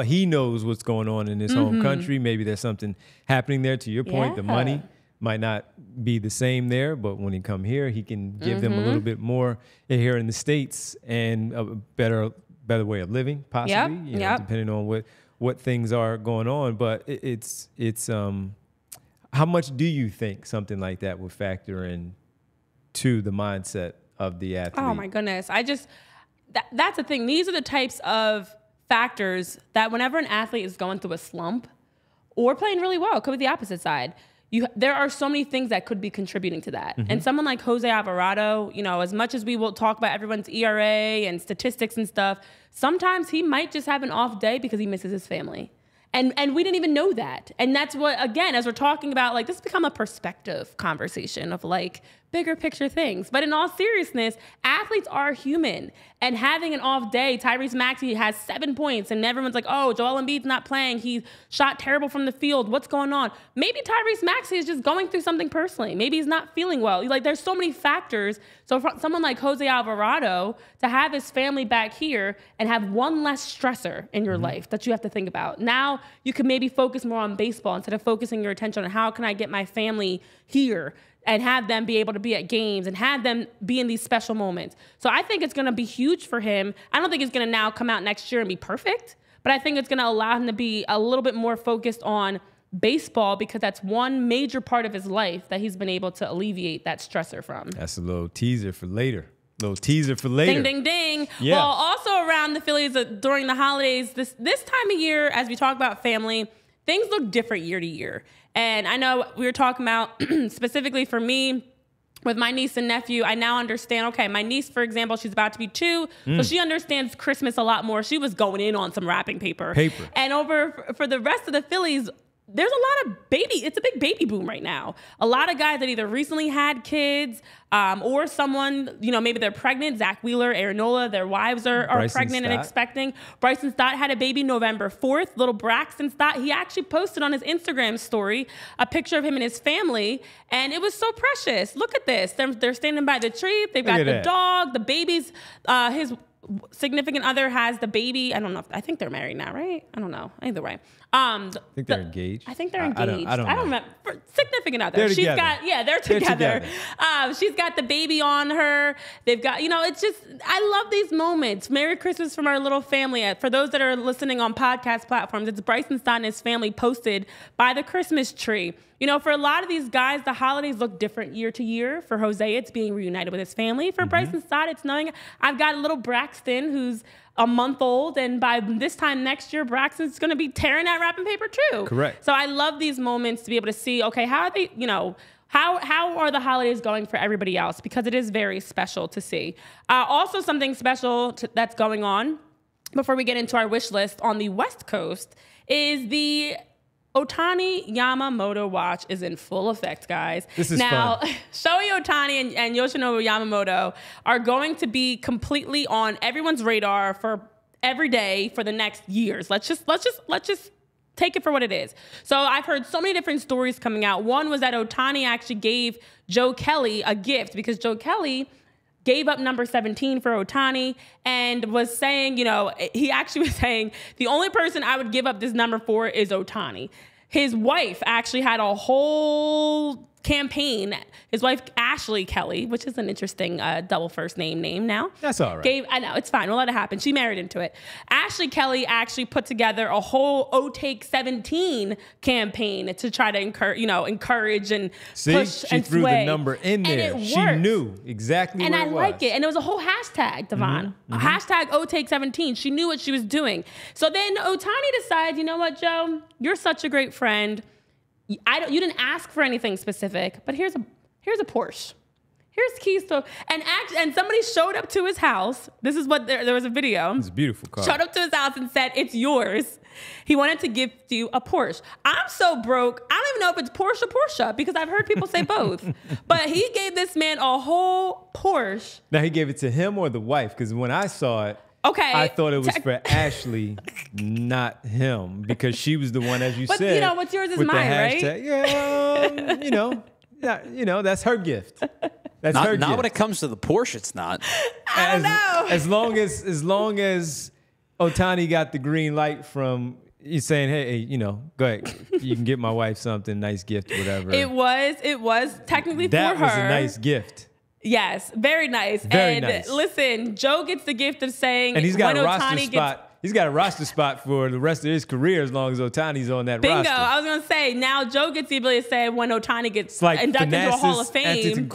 he knows what's going on in his home country. Maybe there's something happening there. To your point, the money might not be the same there, but when he come here, he can give them a little bit more here in the States and a better way of living, possibly, you know, depending on what things are going on. But it's how much do you think something like that would factor in to the mindset of the athlete? Oh my goodness. That's the thing. These are the types of factors that whenever an athlete is going through a slump or playing really well, could be the opposite side, there are so many things that could be contributing to that. And someone like Jose Alvarado, you know, as much as we will talk about everyone's ERA and statistics and stuff, sometimes he might just have an off day because he misses his family. And we didn't even know that. And that's what, again, as we're talking about, like, this has become a perspective conversation of like bigger picture things. But in all seriousness, athletes are human. And having an off day, Tyrese Maxey has 7 points and everyone's like, oh, Joel Embiid's not playing. He shot terrible from the field. What's going on? Maybe Tyrese Maxey is just going through something personally. Maybe he's not feeling well. Like, there's so many factors. So for someone like Jose Alvarado to have his family back here and have one less stressor in your life that you have to think about. Now you can maybe focus more on baseball instead of focusing your attention on how can I get my family here and have them be able to be at games and have them be in these special moments. So I think it's going to be huge for him. I don't think it's going to now come out next year and be perfect, but I think it's going to allow him to be a little bit more focused on baseball because that's one major part of his life that he's been able to alleviate that stressor from. That's a little teaser for later. Ding, ding, ding. Yeah. Well, also around the Phillies during the holidays, this time of year, as we talk about family, things look different year to year. And I know we were talking about specifically for me with my niece and nephew, I now understand, okay, my niece, for example, she's about to be 2, so she understands Christmas a lot more. She was going in on some wrapping paper. And for the rest of the Phillies, there's a lot of it's a big baby boom right now. A lot of guys that either recently had kids or someone, you know, maybe they're pregnant. Zach Wheeler, Aaron Nola, their wives are pregnant and expecting. Bryson Stott had a baby November 4th. Little Braxton Stott, he actually posted on his Instagram story a picture of him and his family, and it was so precious. Look at this. They're standing by the tree. They've got the dog, the babies. His significant other has the baby. I don't know. I think they're married now, right? I don't know. Either way. I think they're engaged. I think they're engaged. I don't know. remember. Significant other. They're together. They're together. She's got the baby on her. They've got, you know, it's just, I love these moments. Merry Christmas from our little family. For those that are listening on podcast platforms, it's Bryson Stott and his family posted by the Christmas tree. You know, for a lot of these guys, the holidays look different year to year. For Jose, it's being reunited with his family. For Bryson Stott, it's knowing I've got a little Braxton who's a month old, and by this time next year, Braxton's going to be tearing that wrapping paper too. Correct. So I love these moments to be able to see, okay, how are they, you know, how are the holidays going for everybody else? Because it is very special to see. Also, something special that's going on before we get into our wish list on the West Coast is the Ohtani Yamamoto watch is in full effect, guys. This is now, fun. Shohei Ohtani and Yoshinobu Yamamoto are going to be completely on everyone's radar for every day for the next years. Let's just take it for what it is. So I've heard so many different stories coming out. One was that Ohtani actually gave Joe Kelly a gift because Joe Kelly gave up number 17 for Ohtani and was saying, he actually was saying, the only person I would give up this number for is Ohtani. His wife actually had a whole campaign. His wife, Ashley Kelly, which is an interesting double first name now. That's all right. I know, it's fine. We'll let it happen. She married into it. Ashley Kelly actually put together a whole O-Take 17 campaign to try to encourage and push and sway. She threw the number in there. And it she worked. knew exactly what it was. And I like it. And it was a whole hashtag, Devon. Hashtag O-Take 17. She knew what she was doing. So then Ohtani decides, you know what, Joe? You're such a great friend. You didn't ask for anything specific, but here's a Porsche. Here's keys to, and somebody showed up to his house. This is what there was a video. It's a beautiful car. Showed up to his house and said, "It's yours." He wanted to gift you a Porsche. I'm so broke. I don't even know if it's Porsche or Porsche because I've heard people say both. But he gave this man a whole Porsche. Now he gave it to him or the wife? Because when I saw it, okay, I thought it was for Ashley, not him, because she was the one, as you said. But what's yours is with mine, the right? Yeah, that's her gift. That's her gift. Not when it comes to the Porsche, it's not. I don't know. As long as Ohtani got the green light from you saying, hey, go ahead, you can get my wife something, nice gift, whatever. It was technically that for her. That was a nice gift. Yes, very nice. Very nice. Listen, Joe gets the gift of saying, and he's got when a roster Ohtani spot. He's got a roster spot for the rest of his career as long as Ohtani's on that roster. Bingo. I was going to say, now Joe gets the ability to say when Ohtani gets inducted into a Hall of Fame.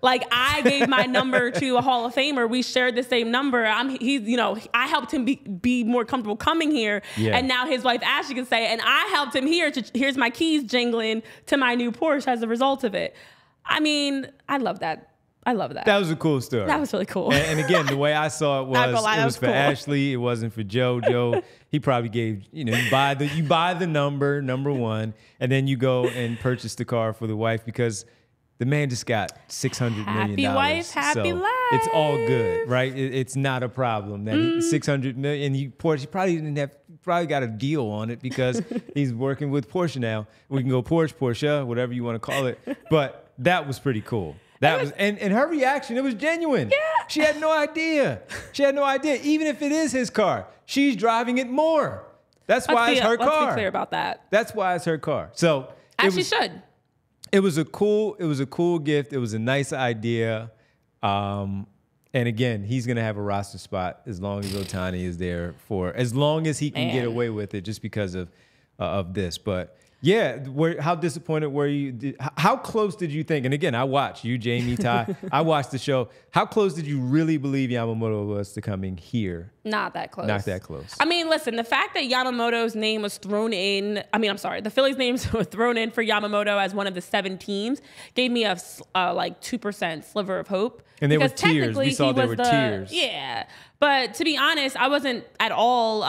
Like, I gave my number to a Hall of Famer. We shared the same number. I helped him be more comfortable coming here. Yeah. And now his wife, Ashley, can say, and I helped him here. Here's my keys jingling to my new Porsche as a result of it. I mean, I love that. I love that. That was a cool story. That was really cool. And again, the way I saw it was for cool. Ashley. It wasn't for Joe. Joe, he probably gave, you buy the number one, and then you go and purchase the car for the wife because the man just got $600 million. Happy wife, happy life. It's all good, right? It's not a problem. That $600 million. Porsche, probably got a deal on it because he's working with Porsche now. We can go Porsche, whatever you want to call it. But that was pretty cool. And her reaction, it was genuine. Yeah. She had no idea. Even if it is his car, she's driving it more. That's why it's her car. Let's be clear about that. That's why it's her car. So as she should. It was a cool gift. It was a nice idea. And again, he's gonna have a roster spot as long as Ohtani is there as long as he can get away with it, just because of this. But yeah, how disappointed were you? How close did you think? And again, I watched you, Jamie, Ty. I watched the show. How close did you really believe Yamamoto was to coming here? Not that close. Not that close. I mean, listen, the fact that Yamamoto's name was thrown in, the Phillies' names were thrown in for Yamamoto as one of the 7 teams gave me a 2% sliver of hope. And they were tears. We saw there were tears. Yeah. But to be honest, I wasn't at all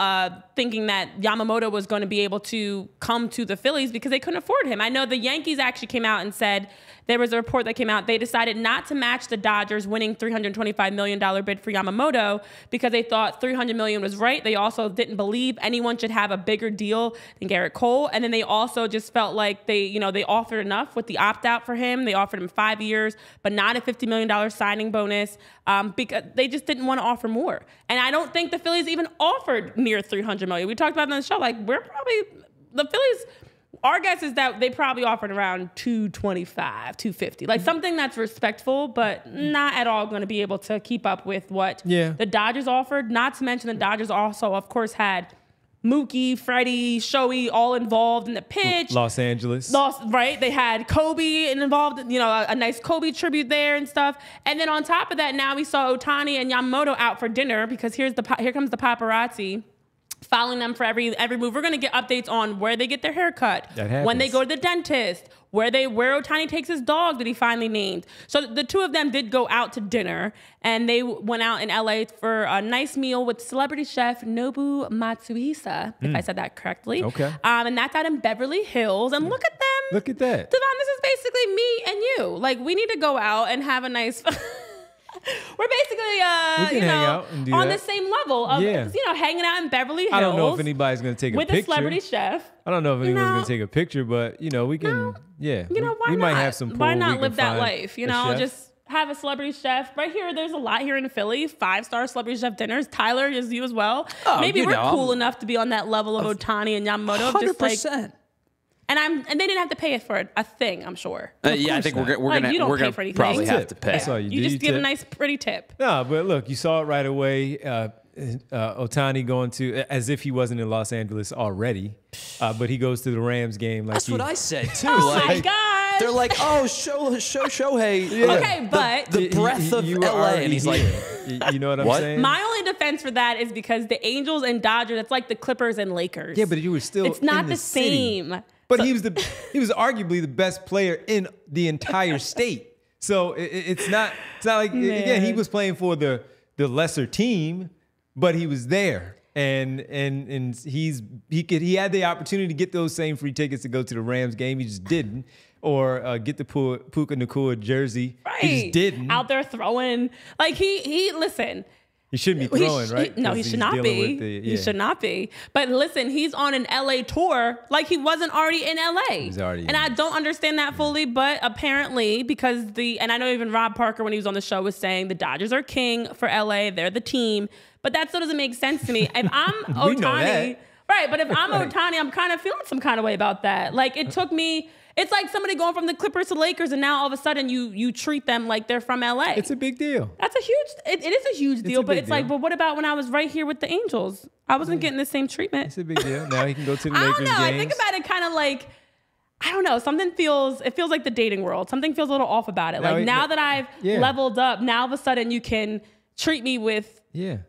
thinking that Yamamoto was going to be able to come to the Phillies because they couldn't afford him. I know the Yankees actually came out and said, there was a report that came out, they decided not to match the Dodgers winning $325 million bid for Yamamoto because they thought $300 million was right. They also didn't believe anyone should have a bigger deal than Garrett Cole. And then they also just felt like they offered enough with the opt-out for him. They offered him 5 years, but not a $50 million signing bonus because they just didn't want to offer more. And I don't think the Phillies even offered near $300 million. We talked about it on the show, the Phillies, our guess is that they probably offered around $225, $250, like something that's respectful, but not at all going to be able to keep up with what the Dodgers offered. Not to mention the Dodgers also, of course, had Mookie, Freddie, Shohei all involved in the pitch. Los Angeles. Right? They had Kobe involved, a nice Kobe tribute there and stuff. And then on top of that, now we saw Ohtani and Yamamoto out for dinner because here comes the paparazzi. following them for every move. We're going to get updates on where they get their hair cut, when they go to the dentist, where Ohtani takes his dog that he finally named. So the two of them did go out to dinner, and they went out in LA for a nice meal with celebrity chef Nobu Matsuhisa, if I said that correctly. Okay. And that's out in Beverly Hills. And look at them. Look at that. Devon, this is basically me and you. Like, we need to go out and have a nice... We're basically, on the same level of, hanging out in Beverly Hills. I don't know if anybody's going to take a picture. With a celebrity chef. I don't know if anyone's going to take a picture, but, we can, why might not? have some pull. Why not live that life? Chef. Just have a celebrity chef. Right here, there's a lot here in Philly. 5-star celebrity chef dinners. Tyler, is you as well. Oh, Maybe we're cool enough to be on that level of Ohtani and Yamamoto. 100%. And they didn't have to pay for a thing, I'm sure. I think we're gonna probably have to pay. That's all you just give a nice, pretty tip. No, but look, you saw it right away. Ohtani going to, as if he wasn't in Los Angeles already, but he goes to the Rams game. That's what I said too. Oh my gosh. They're like, oh, show Shohei. Yeah. Okay, but the breath of LA, and he's like, you know what I'm saying? My only defense for that is because the Angels and Dodgers, it's like the Clippers and Lakers. Yeah, but you were still. It's not in the city. same. But he was arguably the best player in the entire state. So it's not like again, he was playing for the lesser team, but he was there. And he had the opportunity to get those same free tickets to go to the Rams game. He just didn't. Or get the Puka Nacua jersey. Right. He just didn't. Out there throwing. Like he listen. He shouldn't be throwing, right? No, he should not be. He should not be. But listen, he's on an LA tour like he wasn't already in LA. He's already and I don't understand that fully, but apparently because and I know even Rob Parker when he was on the show was saying the Dodgers are king for LA, they're the team, but that still doesn't make sense to me. If I'm Ohtani, right, but if I'm Ohtani, I'm kind of feeling some kind of way about that. Like it took me It's like somebody going from the Clippers to Lakers, and now all of a sudden you treat them like they're from LA. It's a big deal. That's a huge. It is a huge deal, but it's like, but what about when I was right here with the Angels? I wasn't getting the same treatment. It's a big deal. Now he can go to the Lakers I don't know. games. I think about it kind of like, I don't know. It feels like the dating world. Something feels a little off about it. Like now that I've leveled up, now all of a sudden you can treat me with, the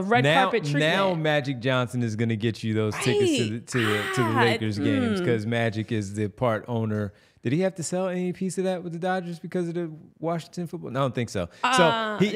red carpet treatment. Now Magic Johnson is going to get you those tickets to the Lakers games because Magic is the part owner. Did he have to sell any piece of that with the Dodgers because of the Washington football? No, I don't think so. So he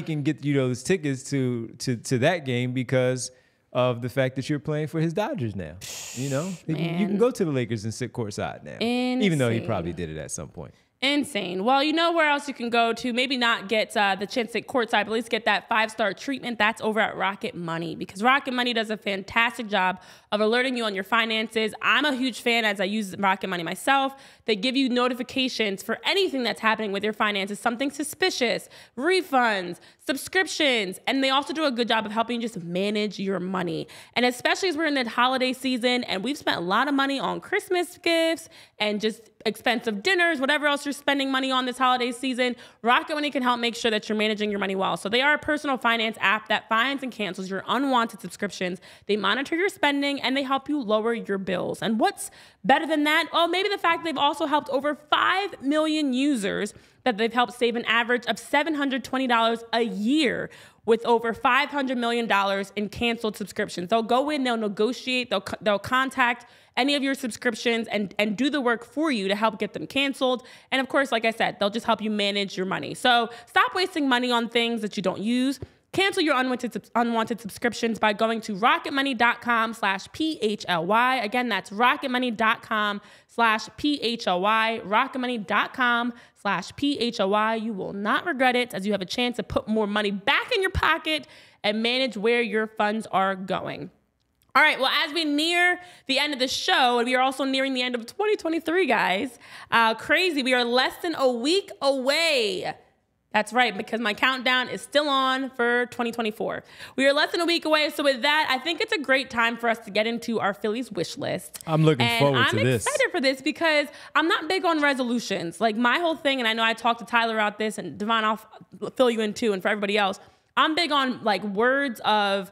can get you those tickets to that game because of the fact that you're playing for his Dodgers now. You can go to the Lakers and sit courtside now. Insane. Even though he probably did it at some point. Insane. Well, you know where else you can go to? Maybe not get the chance at courtside, but at least get that 5-star treatment. That's over at Rocket Money, because Rocket Money does a fantastic job of alerting you on your finances. I'm a huge fan as I use Rocket Money myself. They give you notifications for anything that's happening with your finances, something suspicious, refunds, subscriptions, and they also do a good job of helping you just manage your money. And especially as we're in the holiday season and we've spent a lot of money on Christmas gifts and just expensive dinners, whatever else you're spending money on this holiday season, Rocket Money can help make sure that you're managing your money well. So they are a personal finance app that finds and cancels your unwanted subscriptions. They monitor your spending and they help you lower your bills. And what's better than that? Oh, maybe the fact they've also helped over 5 million users that they've helped save an average of $720 a year with over $500 million in canceled subscriptions. They'll go in, they'll negotiate, they'll contact any of your subscriptions and do the work for you to help get them canceled. And of course, like I said, they'll just help you manage your money. So stop wasting money on things that you don't use. Cancel your unwanted subscriptions by going to rocketmoney.com/PHLY. Again, that's rocketmoney.com/PHLY, rocketmoney.com/PHLY. You will not regret it, as you have a chance to put more money back in your pocket and manage where your funds are going. All right, well, as we near the end of the show, and we are also nearing the end of 2023, guys, crazy. We are less than a week away. That's right, because my countdown is still on for 2024. We are less than a week away, so with that, I think it's a great time for us to get into our Phillies wish list. I'm looking forward to this. I'm excited for this because I'm not big on resolutions. Like my whole thing, and I know I talked to Tyler about this, and Devon, I'll fill you in too, and for everybody else, I'm big on like words of,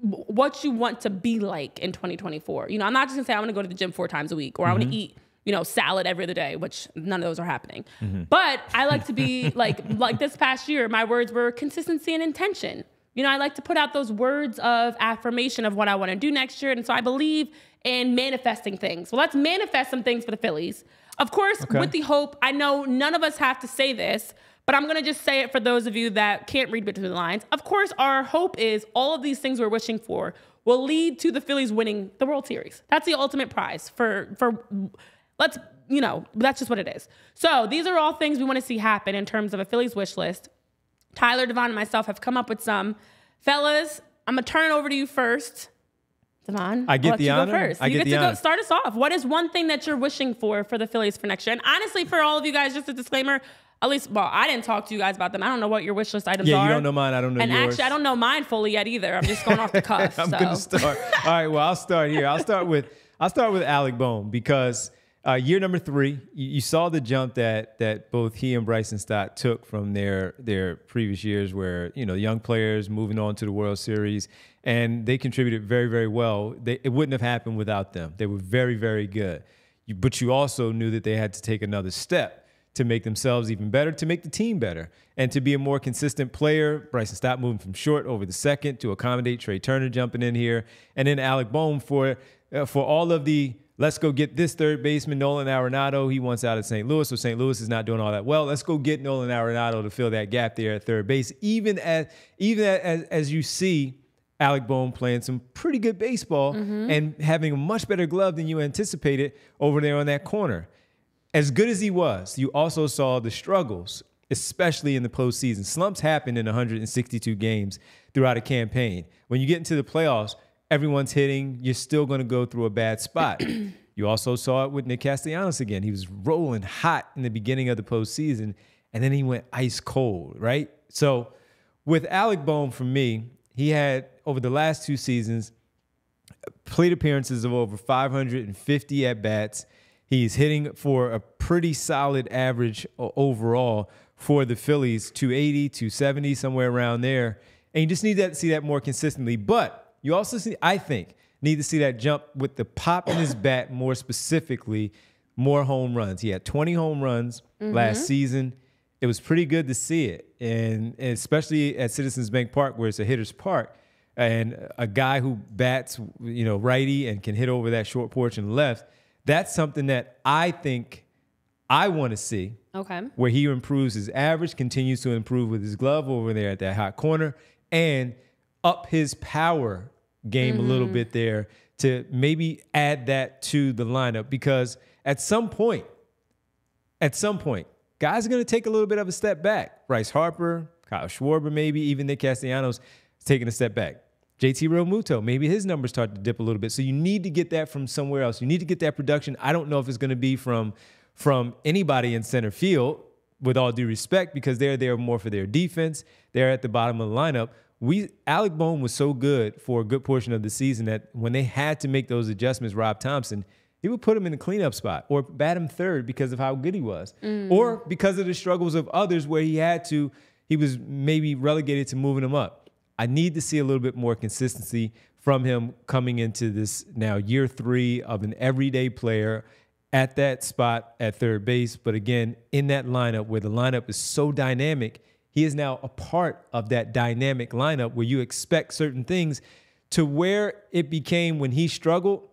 what you want to be like in 2024. I'm not just gonna say I want to go to the gym 4 times a week or I want to eat, salad every other day, which none of those are happening. But I like to be like this past year, my words were consistency and intention. I like to put out those words of affirmation of what I want to do next year. And so I believe in manifesting things. So let's manifest some things for the Phillies. Of course, with the hope, I know none of us have to say this, but I'm going to just say it for those of you that can't read between the lines. Of course, our hope is all of these things we're wishing for will lead to the Phillies winning the World Series. That's the ultimate prize that's just what it is. So these are all things we want to see happen in terms of a Phillies wish list. Tyler, Devon, and myself have come up with some. Fellas, I'm going to turn it over to you first. Devon, I get the honor. First. You get to go start us off. What is one thing that you're wishing for the Phillies for next year? And honestly, for all of you guys, just a disclaimer, at least, well, I didn't talk to you guys about them. I don't know what your wish list items are. Yeah, you don't know mine. I don't know yours. And actually, I don't know mine fully yet either. I'm just going off the cuff. I'm going to start. All right, well, I'll start here. I'll start with Alec Bohm because year number 3, you saw the jump that both he and Bryson Stott took from their previous years where, young players moving on to the World Series, and they contributed very, very well. It wouldn't have happened without them. They were very, very good. But you also knew that they had to take another step to make themselves even better, to make the team better, and to be a more consistent player. Bryson Stott moving from short over the second to accommodate Trey Turner jumping in here. And then Alec Bohm for all of the, let's go get this third baseman, Nolan Arenado. He wants out of St. Louis, so St. Louis is not doing all that well. Let's go get Nolan Arenado to fill that gap there at third base. Even as you see Alec Bohm playing some pretty good baseball and having a much better glove than you anticipated over there on that corner. As good as he was, you also saw the struggles, especially in the postseason. Slumps happen in 162 games throughout a campaign. When you get into the playoffs, everyone's hitting. You're still going to go through a bad spot. You also saw it with Nick Castellanos again. He was rolling hot in the beginning of the postseason, and then he went ice cold, right? So with Alec Bohm, for me, he had, over the last 2 seasons, plate appearances of over 550 at-bats. He's hitting for a pretty solid average overall for the Phillies, 280, 270, somewhere around there. And you just need to see that more consistently. But you also need to see that jump with the pop in his bat, more specifically, more home runs. He had 20 home runs last season. It was pretty good to see it. And especially at Citizens Bank Park, where it's a hitter's park, and a guy who bats, righty and can hit over that short porch and left. That's something that I think I want to see. Okay. Where he improves his average, continues to improve with his glove over there at that hot corner, and up his power game a little bit there to maybe add that to the lineup. Because at some point, guys are going to take a little bit of a step back. Bryce Harper, Kyle Schwarber, maybe even Nick Castellanos taking a step back. JT Realmuto, maybe his numbers start to dip a little bit. So you need to get that from somewhere else. You need to get that production. I don't know if it's going to be from anybody in center field, with all due respect, because they're there more for their defense. They're at the bottom of the lineup. Alec Bohm was so good for a good portion of the season that when they had to make those adjustments, Rob Thompson, he would put him in the cleanup spot or bat him third because of how good he was, or because of the struggles of others where he was maybe relegated to moving him up. I need to see a little bit more consistency from him coming into this now year 3 of an everyday player at that spot at third base. But again, in that lineup where the lineup is so dynamic, he is now a part of that dynamic lineup where you expect certain things, to where it became when he struggled,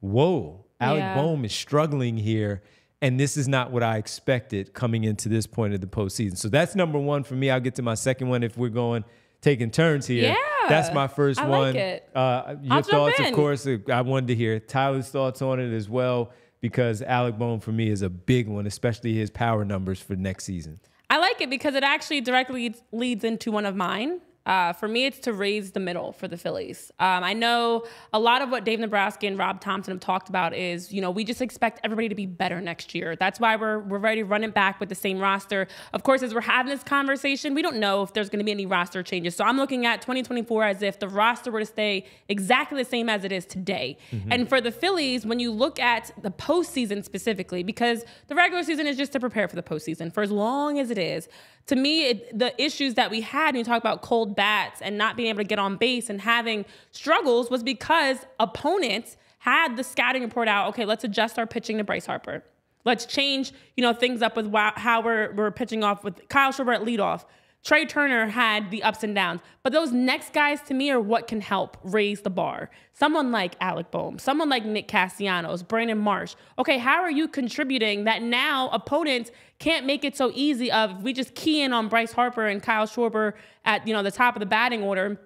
whoa, Alec Bohm is struggling here. And this is not what I expected coming into this point of the postseason. So that's number 1 for me. I'll get to my second one if we're taking turns here. Yeah, that's my first one. Like it. Your thoughts, of course, I wanted to hear Tyler's thoughts on it as well, because Alec Bohm for me is a big one, especially his power numbers for next season. I like it because it actually directly leads into one of mine. For me, it's to raise the middle for the Phillies. I know a lot of what Dave Nebraska and Rob Thompson have talked about is, we just expect everybody to be better next year. That's why we're ready to run it back with the same roster. Of course, as we're having this conversation, we don't know if there's going to be any roster changes. So I'm looking at 2024 as if the roster were to stay exactly the same as it is today. And for the Phillies, when you look at the postseason specifically, because the regular season is just to prepare for the postseason for as long as it is, to me, the issues that we had when you talk about cold bats and not being able to get on base and having struggles was because opponents had the scouting report out. Okay, let's adjust our pitching to Bryce Harper. Let's change, things up with how we're pitching off with Kyle Schwarber at leadoff. Trey Turner had the ups and downs, but those next guys to me are what can help raise the bar. Someone like Alec Boehm, someone like Nick Castellanos, Brandon Marsh. Okay, how are you contributing that now opponents can't make it so easy of we just key in on Bryce Harper and Kyle Schwarber at, the top of the batting order.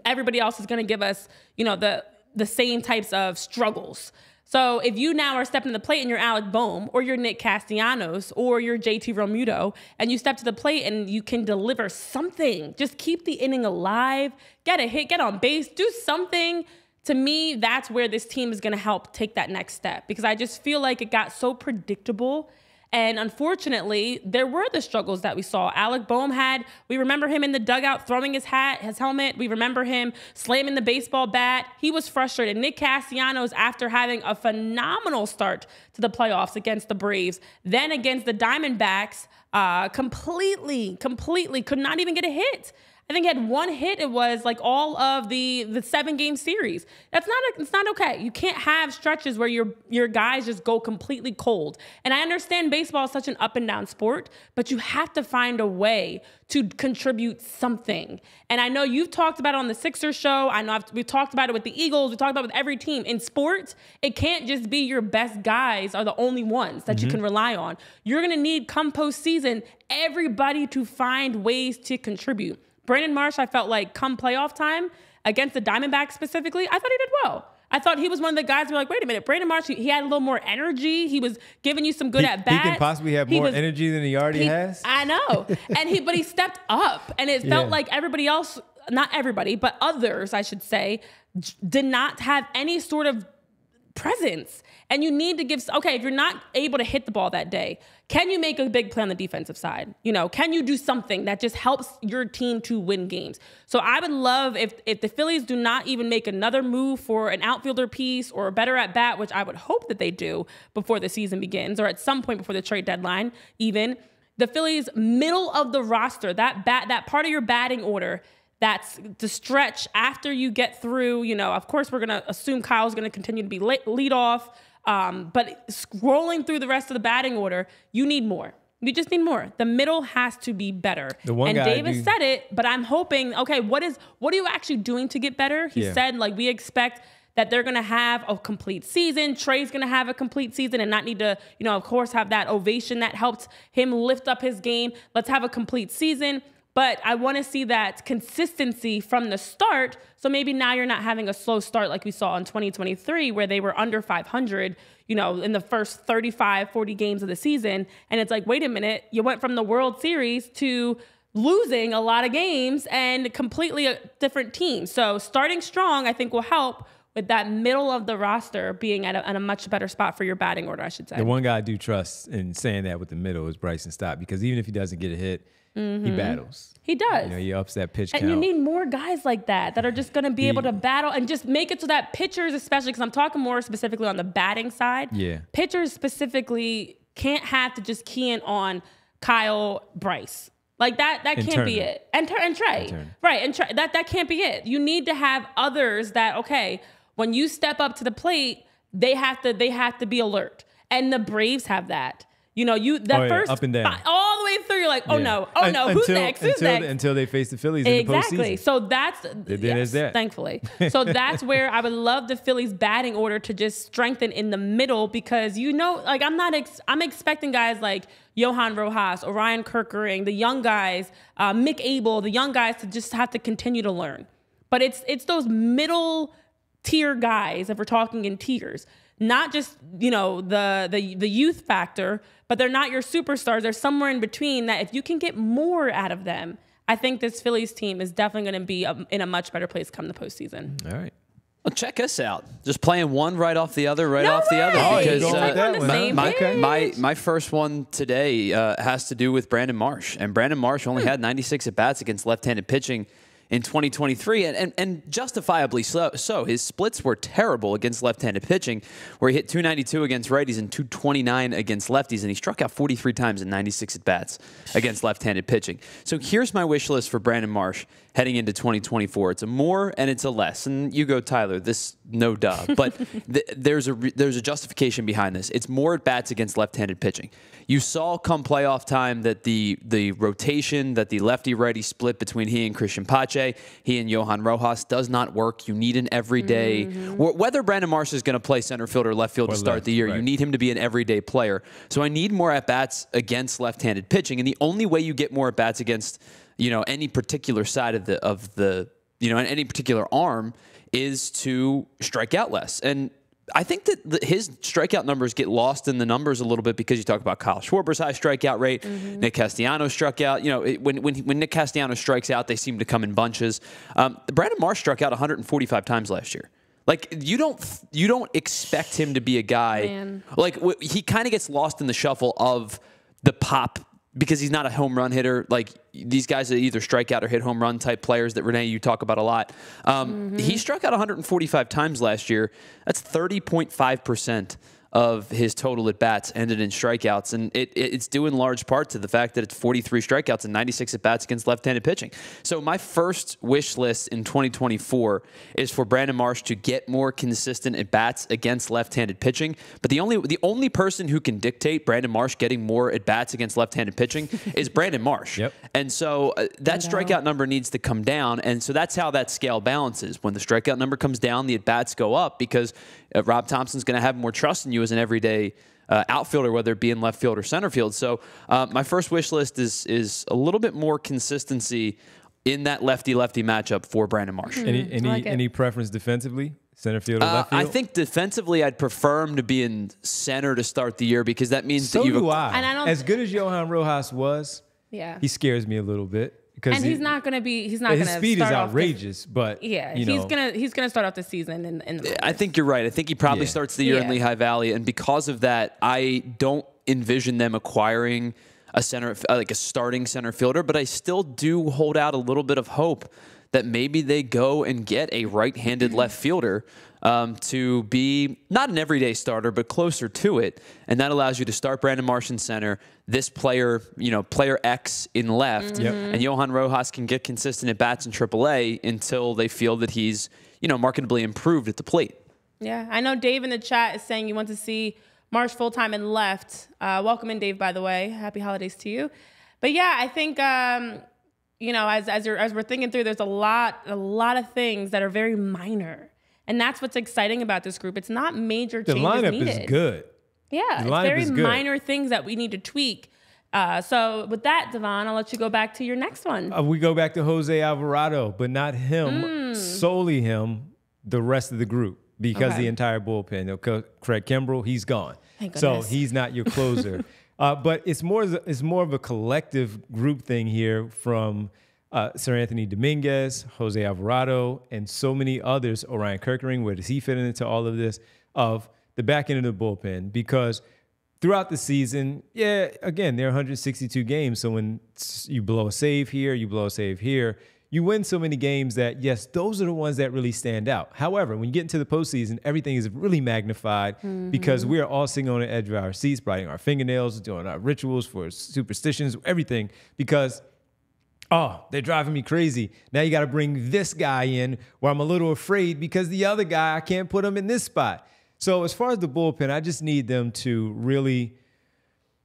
Everybody else is going to give us, the same types of struggles. So if you now are stepping to the plate and you're Alec Boehm or you're Nick Castellanos or you're JT Realmuto and you step to the plate and you can deliver something, just keep the inning alive, get a hit, get on base, do something. To me, that's where this team is going to help take that next step, because I just feel like it got so predictable. And unfortunately, there were the struggles that we saw. Alec Boehm we remember him in the dugout throwing his helmet. We remember him slamming the baseball bat. He was frustrated. Nick Castellanos, after having a phenomenal start to the playoffs against the Braves, then against the Diamondbacks, completely could not even get a hit. I think he had one hit. It was like all of the 7-game series. It's not okay. You can't have stretches where your guys just go completely cold. And I understand baseball is such an up and down sport, but you have to find a way to contribute something. And I know you've talked about it on the Sixers show. I know we've talked about it with the Eagles. We talked about it with every team. In sports, it can't just be your best guys are the only ones that you can rely on. You're going to need, come postseason, everybody to find ways to contribute. Brandon Marsh, I felt like come playoff time against the Diamondbacks specifically, I thought he did well. I thought he was one of the guys who were like, wait a minute, Brandon Marsh, he had a little more energy. He was giving you some good at-bats. He can possibly have more energy than he already has. I know. But he stepped up, and it felt like everybody else, not everybody, but others, I should say, did not have any sort of presence. And you need to if you're not able to hit the ball that day, can you make a big play on the defensive side? Can you do something that just helps your team to win games? So I would love if the Phillies do not even make another move for an outfielder piece or a better at bat, which I would hope that they do before the season begins or at some point before the trade deadline, even the Phillies middle of the roster, that part of your batting order, that's the stretch after you get through, of course, we're going to assume Kyle's going to continue to be lead off. But scrolling through the rest of the batting order, you need more. You just need more. The middle has to be better. And Davis said it, but I'm hoping, okay, what are you actually doing to get better? He said, we expect that they're going to have a complete season. Trey's going to have a complete season and not need to, of course, have that ovation that helped him lift up his game. Let's have a complete season. But I want to see that consistency from the start. So maybe now you're not having a slow start like we saw in 2023 where they were under 500, in the first 35, 40 games of the season. And it's like, wait a minute, you went from the World Series to losing a lot of games and completely a different team. So starting strong, I think, will help with that middle of the roster being at a much better spot for your batting order, I should say. The one guy I do trust in saying that with the middle is Bryson Stott, because even if he doesn't get a hit, he battles. He does. He ups that pitch count. And you need more guys like that are just going to be able to battle and just make it so that pitchers, especially, because I'm talking more specifically on the batting side. Yeah. Pitchers specifically can't have to just key in on Kyle, Bryce. Like that can't be it. And Trey. Right. And Trey, that can't be it. You need to have others that, okay, when you step up to the plate, they have to be alert. And the Braves have that. First up and down. All the way through, you're like, who's next? Until they face the Phillies in the postseason. Exactly. So that's thankfully. So that's where I would love the Phillies batting order to just strengthen in the middle, because I'm expecting guys like Johan Rojas, Orion Kerkering, the young guys, Mick Abel, the young guys to just have to continue to learn. But it's those middle tier guys, if we're talking in tiers. Not just, the youth factor, but they're not your superstars. They're somewhere in between that if you can get more out of them, I think this Phillies team is definitely going to be in a much better place come the postseason. All right. Well, check us out. Just playing one right off the other, Oh, because my first one today has to do with Brandon Marsh. And Brandon Marsh only had 96 at-bats against left-handed pitching in 2023, and justifiably so. His splits were terrible against left-handed pitching, where he hit 292 against righties and 229 against lefties, and he struck out 43 times in 96 at-bats against left-handed pitching. So here's my wish list for Brandon Marsh heading into 2024. It's a more and it's a less. And you go, Tyler, this no duh. But there's a justification behind this. It's more at-bats against left-handed pitching. You saw come playoff time that the rotation, that the lefty-righty split between he and Christian Pache, he and Johan Rojas does not work. You need an everyday. Whether Brandon Marsh is going to play center field or left field to start the year, you need him to be an everyday player. So I need more at-bats against left-handed pitching. And the only way you get more at-bats against any particular side of the any particular arm is to strike out less. And I think that his strikeout numbers get lost in the numbers a little bit because you talk about Kyle Schwarber's high strikeout rate. Nick Castellanos struck out. When Nick Castellanos strikes out, they seem to come in bunches. Brandon Marsh struck out 145 times last year. Like you don't expect him to be a guy. Man. Like he kind of gets lost in the shuffle of the pop. Because he's not a home run hitter. Like these guys that either strike out or hit home run type players that Renee, you talk about a lot. He struck out 145 times last year. That's 30.5% of his total at-bats ended in strikeouts. And it's due in large part to the fact that it's 43 strikeouts and 96 at-bats against left-handed pitching. So my first wish list in 2024 is for Brandon Marsh to get more consistent at-bats against left-handed pitching. But the only person who can dictate Brandon Marsh getting more at-bats against left-handed pitching is Brandon Marsh. Yep. And so that strikeout number needs to come down. And so that's how that scale balances. When the strikeout number comes down, the at-bats go up because Rob Thompson's going to have more trust in you as an everyday outfielder, whether it be in left field or center field. So my first wish list is a little bit more consistency in that lefty-lefty matchup for Brandon Marsh. Any preference defensively? Center field or left field? I think defensively, I'd prefer him to be in center to start the year because that means so that do I. And I don't, as good as Johan Rojas was, he scares me a little bit. And he's not going to be. He's not going to. His speed is outrageous, but he's gonna start off the season in the. I think you're right. I think he probably starts the year in Lehigh Valley, and because of that, I don't envision them acquiring a starting center fielder. But I still do hold out a little bit of hope that maybe they go and get a right-handed left fielder to be not an everyday starter, but closer to it. And that allows you to start Brandon Marsh in center, this player, player X in left, and Johan Rojas can get consistent at-bats in AAA until they feel that he's, markedly improved at the plate. Yeah, I know Dave in the chat is saying you want to see Marsh full-time and left. Welcome in, Dave, by the way. Happy holidays to you. But yeah, I think... as we're thinking through, there's a lot of things that are very minor, and that's what's exciting about this group. It's not major changes needed. needed. The lineup is good. Yeah, it's very minor things that we need to tweak. So with that, Devon, I'll let you go back to your next one. We go back to Jose Alvarado, but not him, solely him, the rest of the group, because the entire bullpen. Craig Kimbrell, he's gone. So he's not your closer. But it's more of a collective group thing here from Sir Anthony Dominguez, Jose Alvarado, and so many others. Orion Kirkering, where does he fit into all of this? Of the back end of the bullpen, because throughout the season, again, there are 162 games. So when you blow a save here, you blow a save here, you win so many games that, yes, those are the ones that really stand out. However, when you get into the postseason, everything is really magnified because we are all sitting on the edge of our seats, biting our fingernails, doing our rituals for superstitions, everything, because, they're driving me crazy. Now you got to bring this guy in where I'm a little afraid because the other guy, I can't put him in this spot. So as far as the bullpen, I just need them to really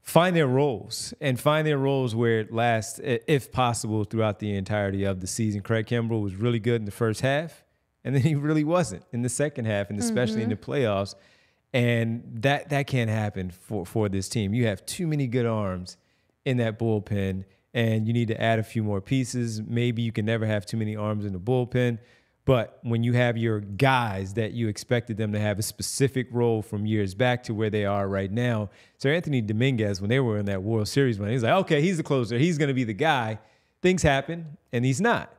find their roles where it lasts, if possible, throughout the entirety of the season. Craig Kimbrell was really good in the first half, and then he really wasn't in the second half, and especially in the playoffs. And that can't happen for this team. You have too many good arms in that bullpen, and you need to add a few more pieces. Maybe you can never have too many arms in the bullpen, but when you have your guys that you expected them to have a specific role from years back to where they are right now. So Anthony Dominguez, when they were in that World Series run, he's like, okay, he's the closer. He's going to be the guy. Things happen, and he's not.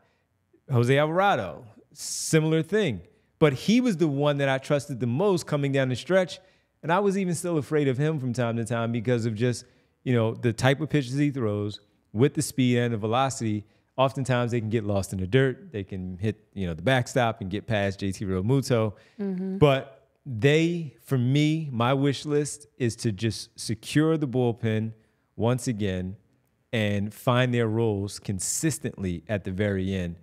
Jose Alvarado, similar thing. But he was the one that I trusted the most coming down the stretch, and I was even still afraid of him from time to time because of just, the type of pitches he throws with the speed and the velocity. oftentimes they can get lost in the dirt. They can hit, the backstop and get past JT Realmuto. But for me, my wish list is to just secure the bullpen once again and find their roles consistently at the very end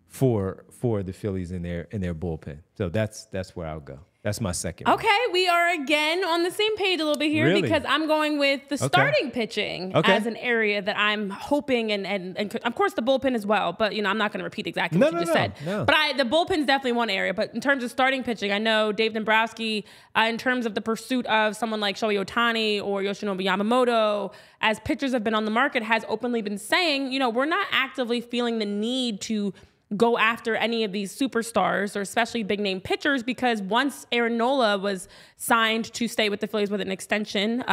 for the Phillies in their bullpen. So that's where I'll go. That's my second one. Okay, we are again on the same page a little bit here because I'm going with the starting pitching as an area that I'm hoping, and of course the bullpen as well. But I'm not going to repeat exactly what you just said. No. But the bullpen's definitely one area. But in terms of starting pitching, I know Dave Dombrowski, in terms of the pursuit of someone like Shohei Ohtani or Yoshinobu Yamamoto, as pitchers have been on the market, has openly been saying, we're not actively feeling the need to go after any of these superstars or especially big name pitchers, because once Aaron Nola was signed to stay with the Phillies with an extension,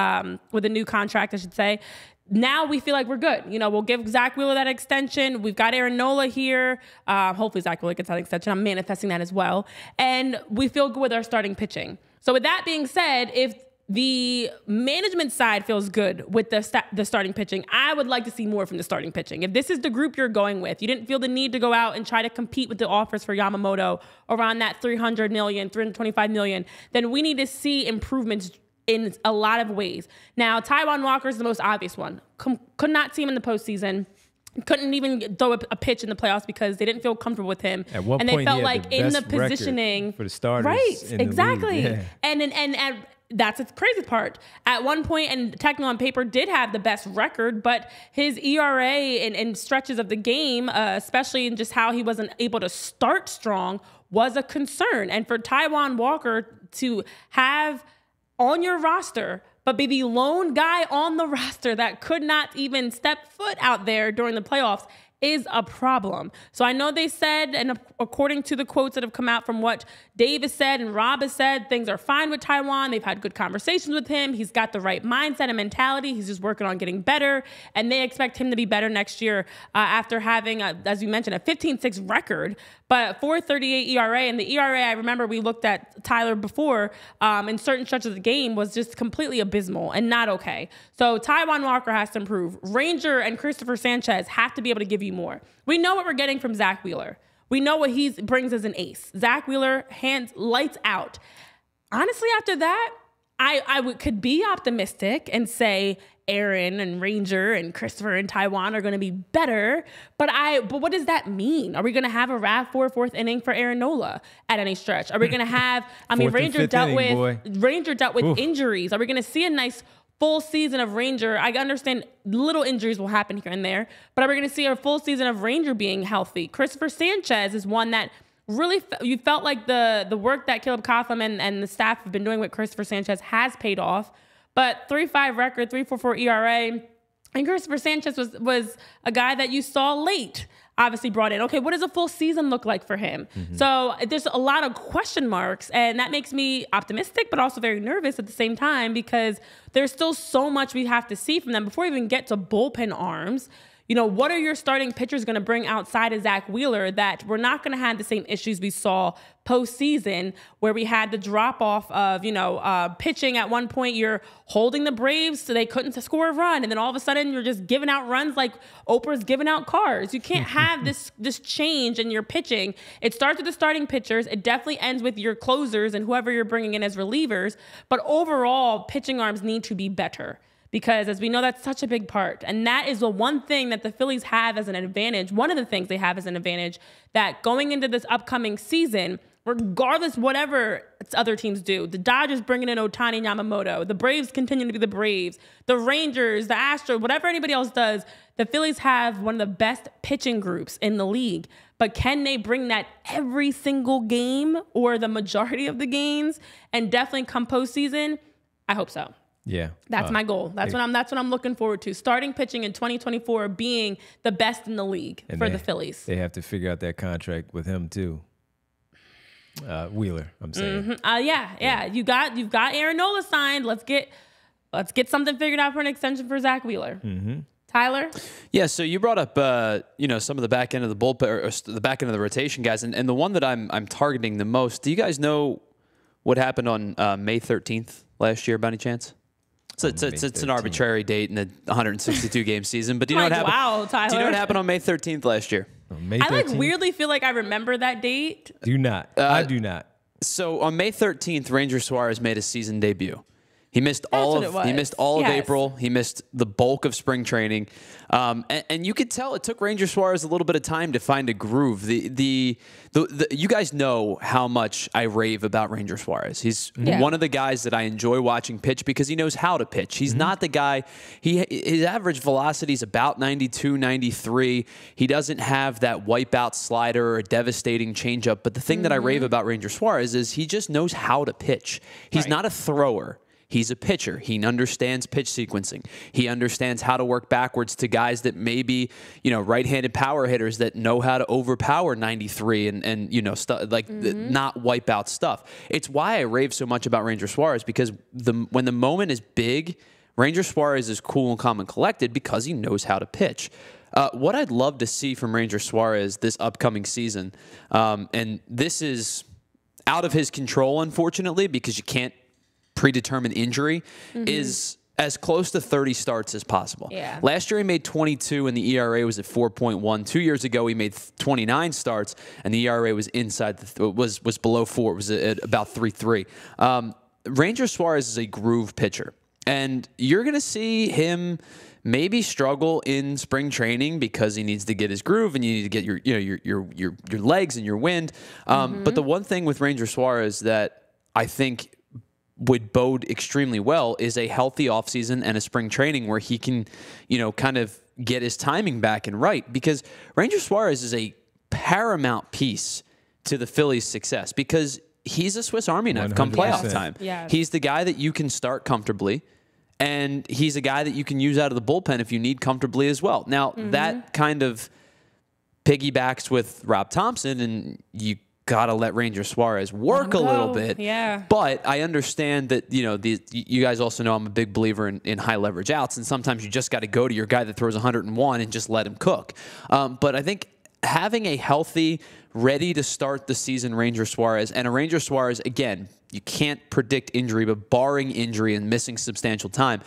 with a new contract, I should say, now we feel like we're good. We'll give Zach Wheeler that extension. We've got Aaron Nola here. Hopefully Zach Wheeler gets that extension. I'm manifesting that as well. And we feel good with our starting pitching. So with that being said, if the management side feels good with the starting pitching, I would like to see more from the starting pitching. If this is the group you're going with, you didn't feel the need to go out and try to compete with the offers for Yamamoto around that $300 million, $325 million, then we need to see improvements in a lot of ways. Now, Taijuan Walker is the most obvious one. Could not see him in the postseason. Couldn't even throw a pitch in the playoffs because they didn't feel comfortable with him. At one point, point, they felt like in the positioning for the starters, right? In Exactly. The league. Yeah. And that's the crazy part. At one point, and technically on paper, did have the best record, but his ERA and stretches of the game, especially in just how he wasn't able to start strong, was a concern. And for Taijuan Walker to have on your roster, but be the lone guy on the roster that could not even step foot out there during the playoffs, is a problem. So I know they said, and according to the quotes that have come out from what Dave has said and Rob has said, things are fine with Taijuan. They've had good conversations with him. He's got the right mindset and mentality. He's just working on getting better, and they expect him to be better next year after having, as you mentioned, a 15-6 record, but 4.38 ERA. And the ERA, I remember we looked at Tyler before, in certain stretches of the game, was just completely abysmal and not okay. So Taijuan Walker has to improve. Ranger and Christopher Sanchez have to be able to give you more. We know what we're getting from Zach Wheeler. We know what he brings as an ace. Zach Wheeler, hands lights out. Honestly, after that, I could be optimistic and say Aaron and Ranger and Christopher and Taijuan are going to be better. But what does that mean? Are we going to have a RAV4 fourth inning for Aaron Nola at any stretch? Are we going to have? I mean, Ranger dealt with injuries. Are we going to see a nice full season of Ranger? I understand little injuries will happen here and there, but are we going to see a full season of Ranger being healthy? Christopher Sanchez is one that really, you felt like the work that Caleb Cotham and the staff have been doing with Christopher Sanchez has paid off. But 3.5 record, 3.44 ERA, and Christopher Sanchez was a guy that you saw late, obviously brought in. Okay, what does a full season look like for him? So there's a lot of question marks, and that makes me optimistic, but also very nervous at the same time, because there's still so much we have to see from them before we even get to bullpen arms. What are your starting pitchers going to bring outside of Zach Wheeler that we're not going to have the same issues we saw postseason, where we had the drop off of, pitching at one point, you're holding the Braves so they couldn't score a run. And then all of a sudden you're just giving out runs like Oprah's giving out cars. You can't have this change in your pitching. It starts with the starting pitchers. It definitely ends with your closers and whoever you're bringing in as relievers. But overall, pitching arms need to be better, because as we know, that's such a big part. And that is the one thing that the Phillies have as an advantage. One of the things they have as an advantage, that going into this upcoming season, regardless whatever other teams do, the Dodgers bringing in Ohtani and Yamamoto, the Braves continue to be the Braves, the Rangers, the Astros, whatever anybody else does, the Phillies have one of the best pitching groups in the league. But can they bring that every single game or the majority of the games, and definitely come postseason? I hope so. Yeah. That's my goal. That's what I'm looking forward to. Starting pitching in 2024 being the best in the league for the Phillies. They have to figure out that contract with him too. Wheeler, I'm saying. Yeah. You've got Aaron Nola signed. Let's get something figured out for an extension for Zach Wheeler. Tyler? Yeah, so you brought up some of the back end of the bullpen, or the back end of the rotation guys, and the one that I'm targeting the most. Do you guys know what happened on May 13th last year by any chance? So it's an arbitrary date in the 162 game season. But do you know what happened? Wow, Tyler. Do you know what happened on May 13th last year? May I 13th? weirdly feel like I remember that date. Do not. I do not. So on May 13th, Ranger Suarez made his season debut. He missed all of April. He missed the bulk of spring training, and you could tell it took Ranger Suarez a little bit of time to find a groove. You guys know how much I rave about Ranger Suarez. He's one of the guys that I enjoy watching pitch because he knows how to pitch. He's not the guy. His average velocity is about 92, 93. He doesn't have that wipeout slider or a devastating changeup. But the thing that I rave about Ranger Suarez is he just knows how to pitch. He's not a thrower. He's a pitcher. He understands pitch sequencing. He understands how to work backwards to guys that maybe, right-handed power hitters that know how to overpower 93 and stuff like not wipe out stuff. It's why I rave so much about Ranger Suarez, because when the moment is big, Ranger Suarez is cool and calm and collected because he knows how to pitch. What I'd love to see from Ranger Suarez this upcoming season, and this is out of his control, unfortunately, because you can't predetermined injury, is as close to 30 starts as possible. Yeah. Last year he made 22 and the ERA was at 4.1. 2 years ago he made 29 starts and the ERA was was below 4. It was at about 3.3. Ranger Suarez is a groove pitcher, and you're going to see him maybe struggle in spring training because he needs to get his groove and you need to get your legs and your wind. But the one thing with Ranger Suarez that I think would bode extremely well is a healthy offseason and a spring training where he can, kind of get his timing back and right, because Ranger Suarez is a paramount piece to the Phillies' success because he's a Swiss Army knife come playoff time. Yeah. He's the guy that you can start comfortably, and he's a guy that you can use out of the bullpen if you need comfortably as well. Now, that kind of piggybacks with Rob Thompson, and you got to let Ranger Suarez work a little bit. Yeah. But I understand that, you guys also know I'm a big believer in high leverage outs, and sometimes you just got to go to your guy that throws 101 and just let him cook. But I think having a healthy, ready to start the season Ranger Suarez, and a Ranger Suarez, again, you can't predict injury, but barring injury and missing substantial time,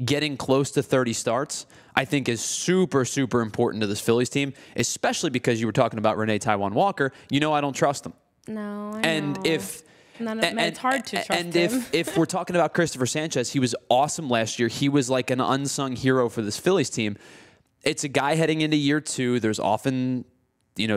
getting close to 30 starts, I think is super, super important to this Phillies team, especially because you were talking about Renee Taijuan Walker. I don't trust him. No, I and know. If it's hard to trust and him. if we're talking about Christopher Sanchez, he was awesome last year. He was like an unsung hero for this Phillies team. It's a guy heading into year 2. There's often,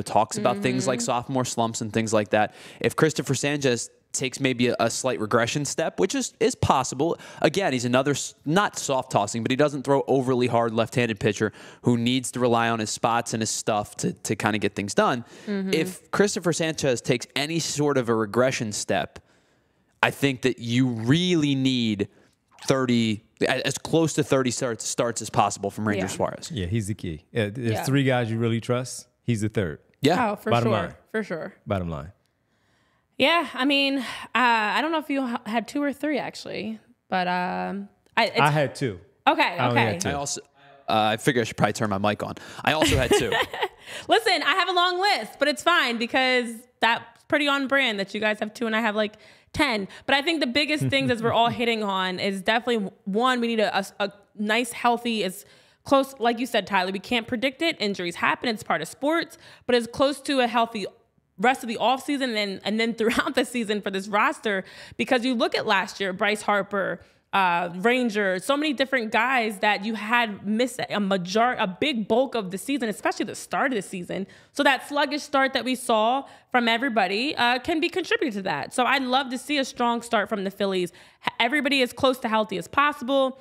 talks about things like sophomore slumps and things like that. If Christopher Sanchez takes maybe a slight regression step, which is possible. Again, he's another not soft tossing, but he doesn't throw overly hard left-handed pitcher who needs to rely on his spots and his stuff to kind of get things done. If Christopher Sanchez takes any sort of a regression step, I think that you really need 30, as close to 30 starts as possible from Ranger Suarez. Yeah, he's the key. There's 3 guys you really trust. He's the third. Yeah. Oh, for Bottom sure. line. For sure. Bottom line. Yeah, I mean, I don't know if you had 2 or 3 actually, but I had 2. Okay. I only had 2. I also, I figure I should probably turn my mic on. I also had 2. Listen, I have a long list, but it's fine because that's pretty on brand that you guys have 2 and I have like 10. But I think the biggest things as we're all hitting on is definitely, one, we need a nice, healthy, as close, like you said, Tyler, we can't predict it. Injuries happen. It's part of sports, but as close to a healthy rest of the offseason and then throughout the season for this roster, because you look at last year, Bryce Harper, Ranger, so many different guys that you had missed a big bulk of the season, especially the start of the season. So that sluggish start that we saw from everybody can be contributed to that. So I'd love to see a strong start from the Phillies. Everybody as close to healthy as possible.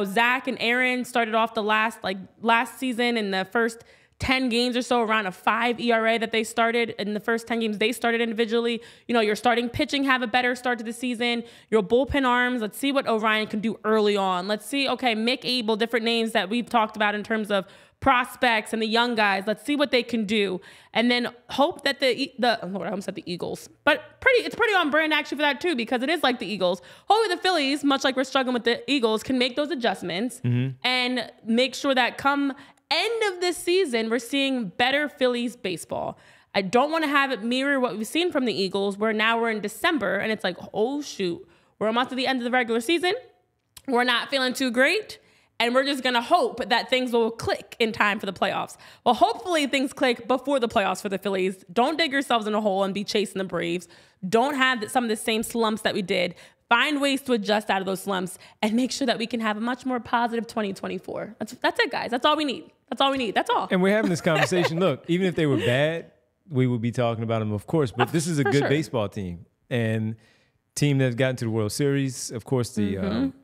Zach and Aaron started off the last season in the first 10 games or so around a 5 ERA that they started in the first 10 games they started individually. Your starting pitching have a better start to the season. Your bullpen arms, let's see what Orion can do early on. Let's see, okay, Mick Abel, different names that we've talked about in terms of prospects and the young guys. Let's see what they can do. And then hope that Lord, I almost said the Eagles, but it's pretty on brand actually for that too, because it is like the Eagles. Hopefully the Phillies, much like we're struggling with the Eagles, can make those adjustments and make sure that come end of this season, we're seeing better Phillies baseball. I don't want to have it mirror what we've seen from the Eagles, where now we're in December and it's like, oh shoot, we're almost at the end of the regular season. we're not feeling too great, and we're just going to hope that things will click in time for the playoffs. Well, hopefully things click before the playoffs for the Phillies. Don't dig yourselves in a hole and be chasing the Braves. Don't have some of the same slumps that we did. Find ways to adjust out of those slumps and make sure that we can have a much more positive 2024. That's it, guys. That's all we need. That's all we need. That's all. And we're having this conversation. Look, even if they were bad, we would be talking about them, of course. But this is a good baseball team. And team that's gotten to the World Series, of course, the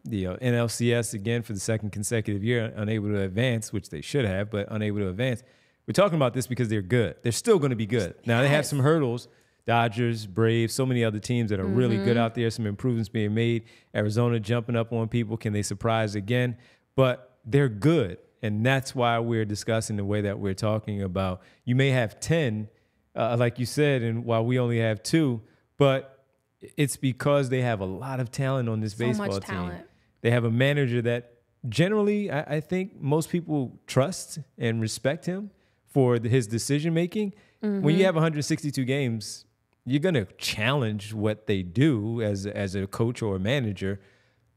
NLCS again for the second consecutive year, unable to advance, which they should have, but unable to advance. We're talking about this because they're good. They're still going to be good. Now, they have some hurdles. Dodgers, Braves, so many other teams that are really good out there. Some improvements being made. Arizona jumping up on people. Can they surprise again? But they're good. And that's why we're discussing the way that we're talking about. You may have 10, like you said, and while we only have 2, but it's because they have a lot of talent on this baseball team. They have a manager that generally I think most people trust and respect him for his decision-making. When you have 162 games, you're going to challenge what they do as a coach or a manager.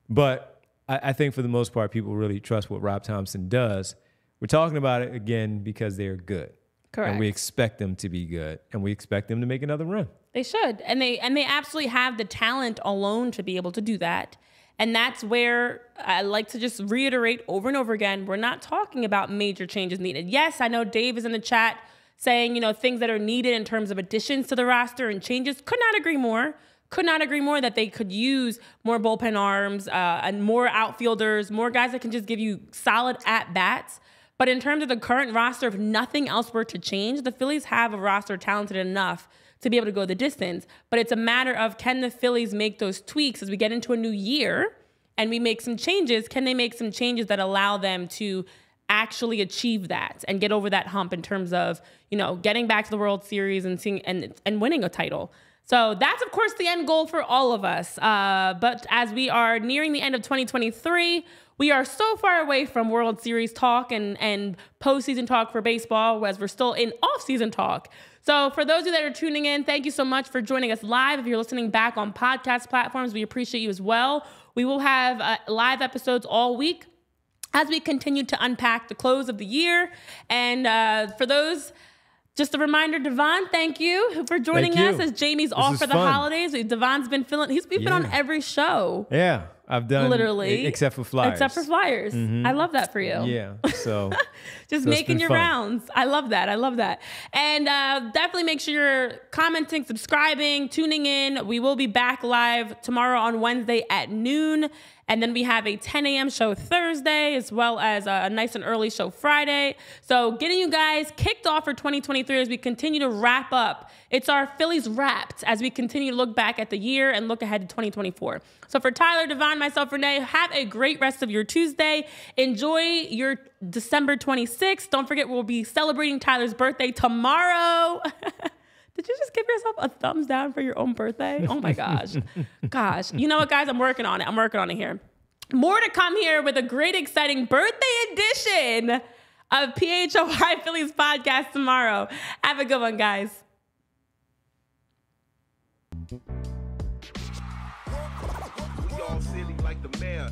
But I think for the most part, people really trust what Rob Thompson does. We're talking about it again because they're good. Correct. And we expect them to be good. And we expect them to make another run. They should. And they absolutely have the talent alone to be able to do that. And that's where I like to just reiterate over and over again, we're not talking about major changes needed. Yes, I know Dave is in the chat saying, you know, things that are needed in terms of additions to the roster and changes. Could not agree more. Could not agree more that they could use more bullpen arms and more outfielders, more guys that can just give you solid at-bats. But in terms of the current roster, if nothing else were to change, the Phillies have a roster talented enough to be able to go the distance. But it's a matter of, can the Phillies make those tweaks as we get into a new year and we make some changes? Can they make some changes that allow them to actually achieve that and get over that hump in terms of, you know, getting back to the World Series and seeing and winning a title? So that's, of course, the end goal for all of us. But as we are nearing the end of 2023, we are so far away from World Series talk and postseason talk for baseball, as we're still in off-season talk. So for those of you that are tuning in, thank you so much for joining us live. If you're listening back on podcast platforms, we appreciate you as well. We will have live episodes all week as we continue to unpack the close of the year. And for those... Just a reminder, Devon, thank you for joining us as Jamie's off for the holidays. Devon's been he's been on every show. Yeah, I've done literally except for Flyers. Except for Flyers. I love that for you. Yeah, so just making your rounds. I love that. I love that. And definitely make sure you're commenting, subscribing, tuning in. We will be back live tomorrow on Wednesday at noon. And then we have a 10 a.m. show Thursday, as well as a nice and early show Friday. So getting you guys kicked off for 2023 as we continue to wrap up. It's our Phillies Wrapped as we continue to look back at the year and look ahead to 2024. So for Tyler, Devon, myself, Renee, have a great rest of your Tuesday. Enjoy your December 26th. Don't forget, we'll be celebrating Tyler's birthday tomorrow. Did you just give yourself a thumbs down for your own birthday? Oh my gosh. Gosh. You know what, guys? I'm working on it. I'm working on it here. More to come here with a great, exciting birthday edition of PHLY Phillies podcast tomorrow. Have a good one, guys. We all silly like the mayor.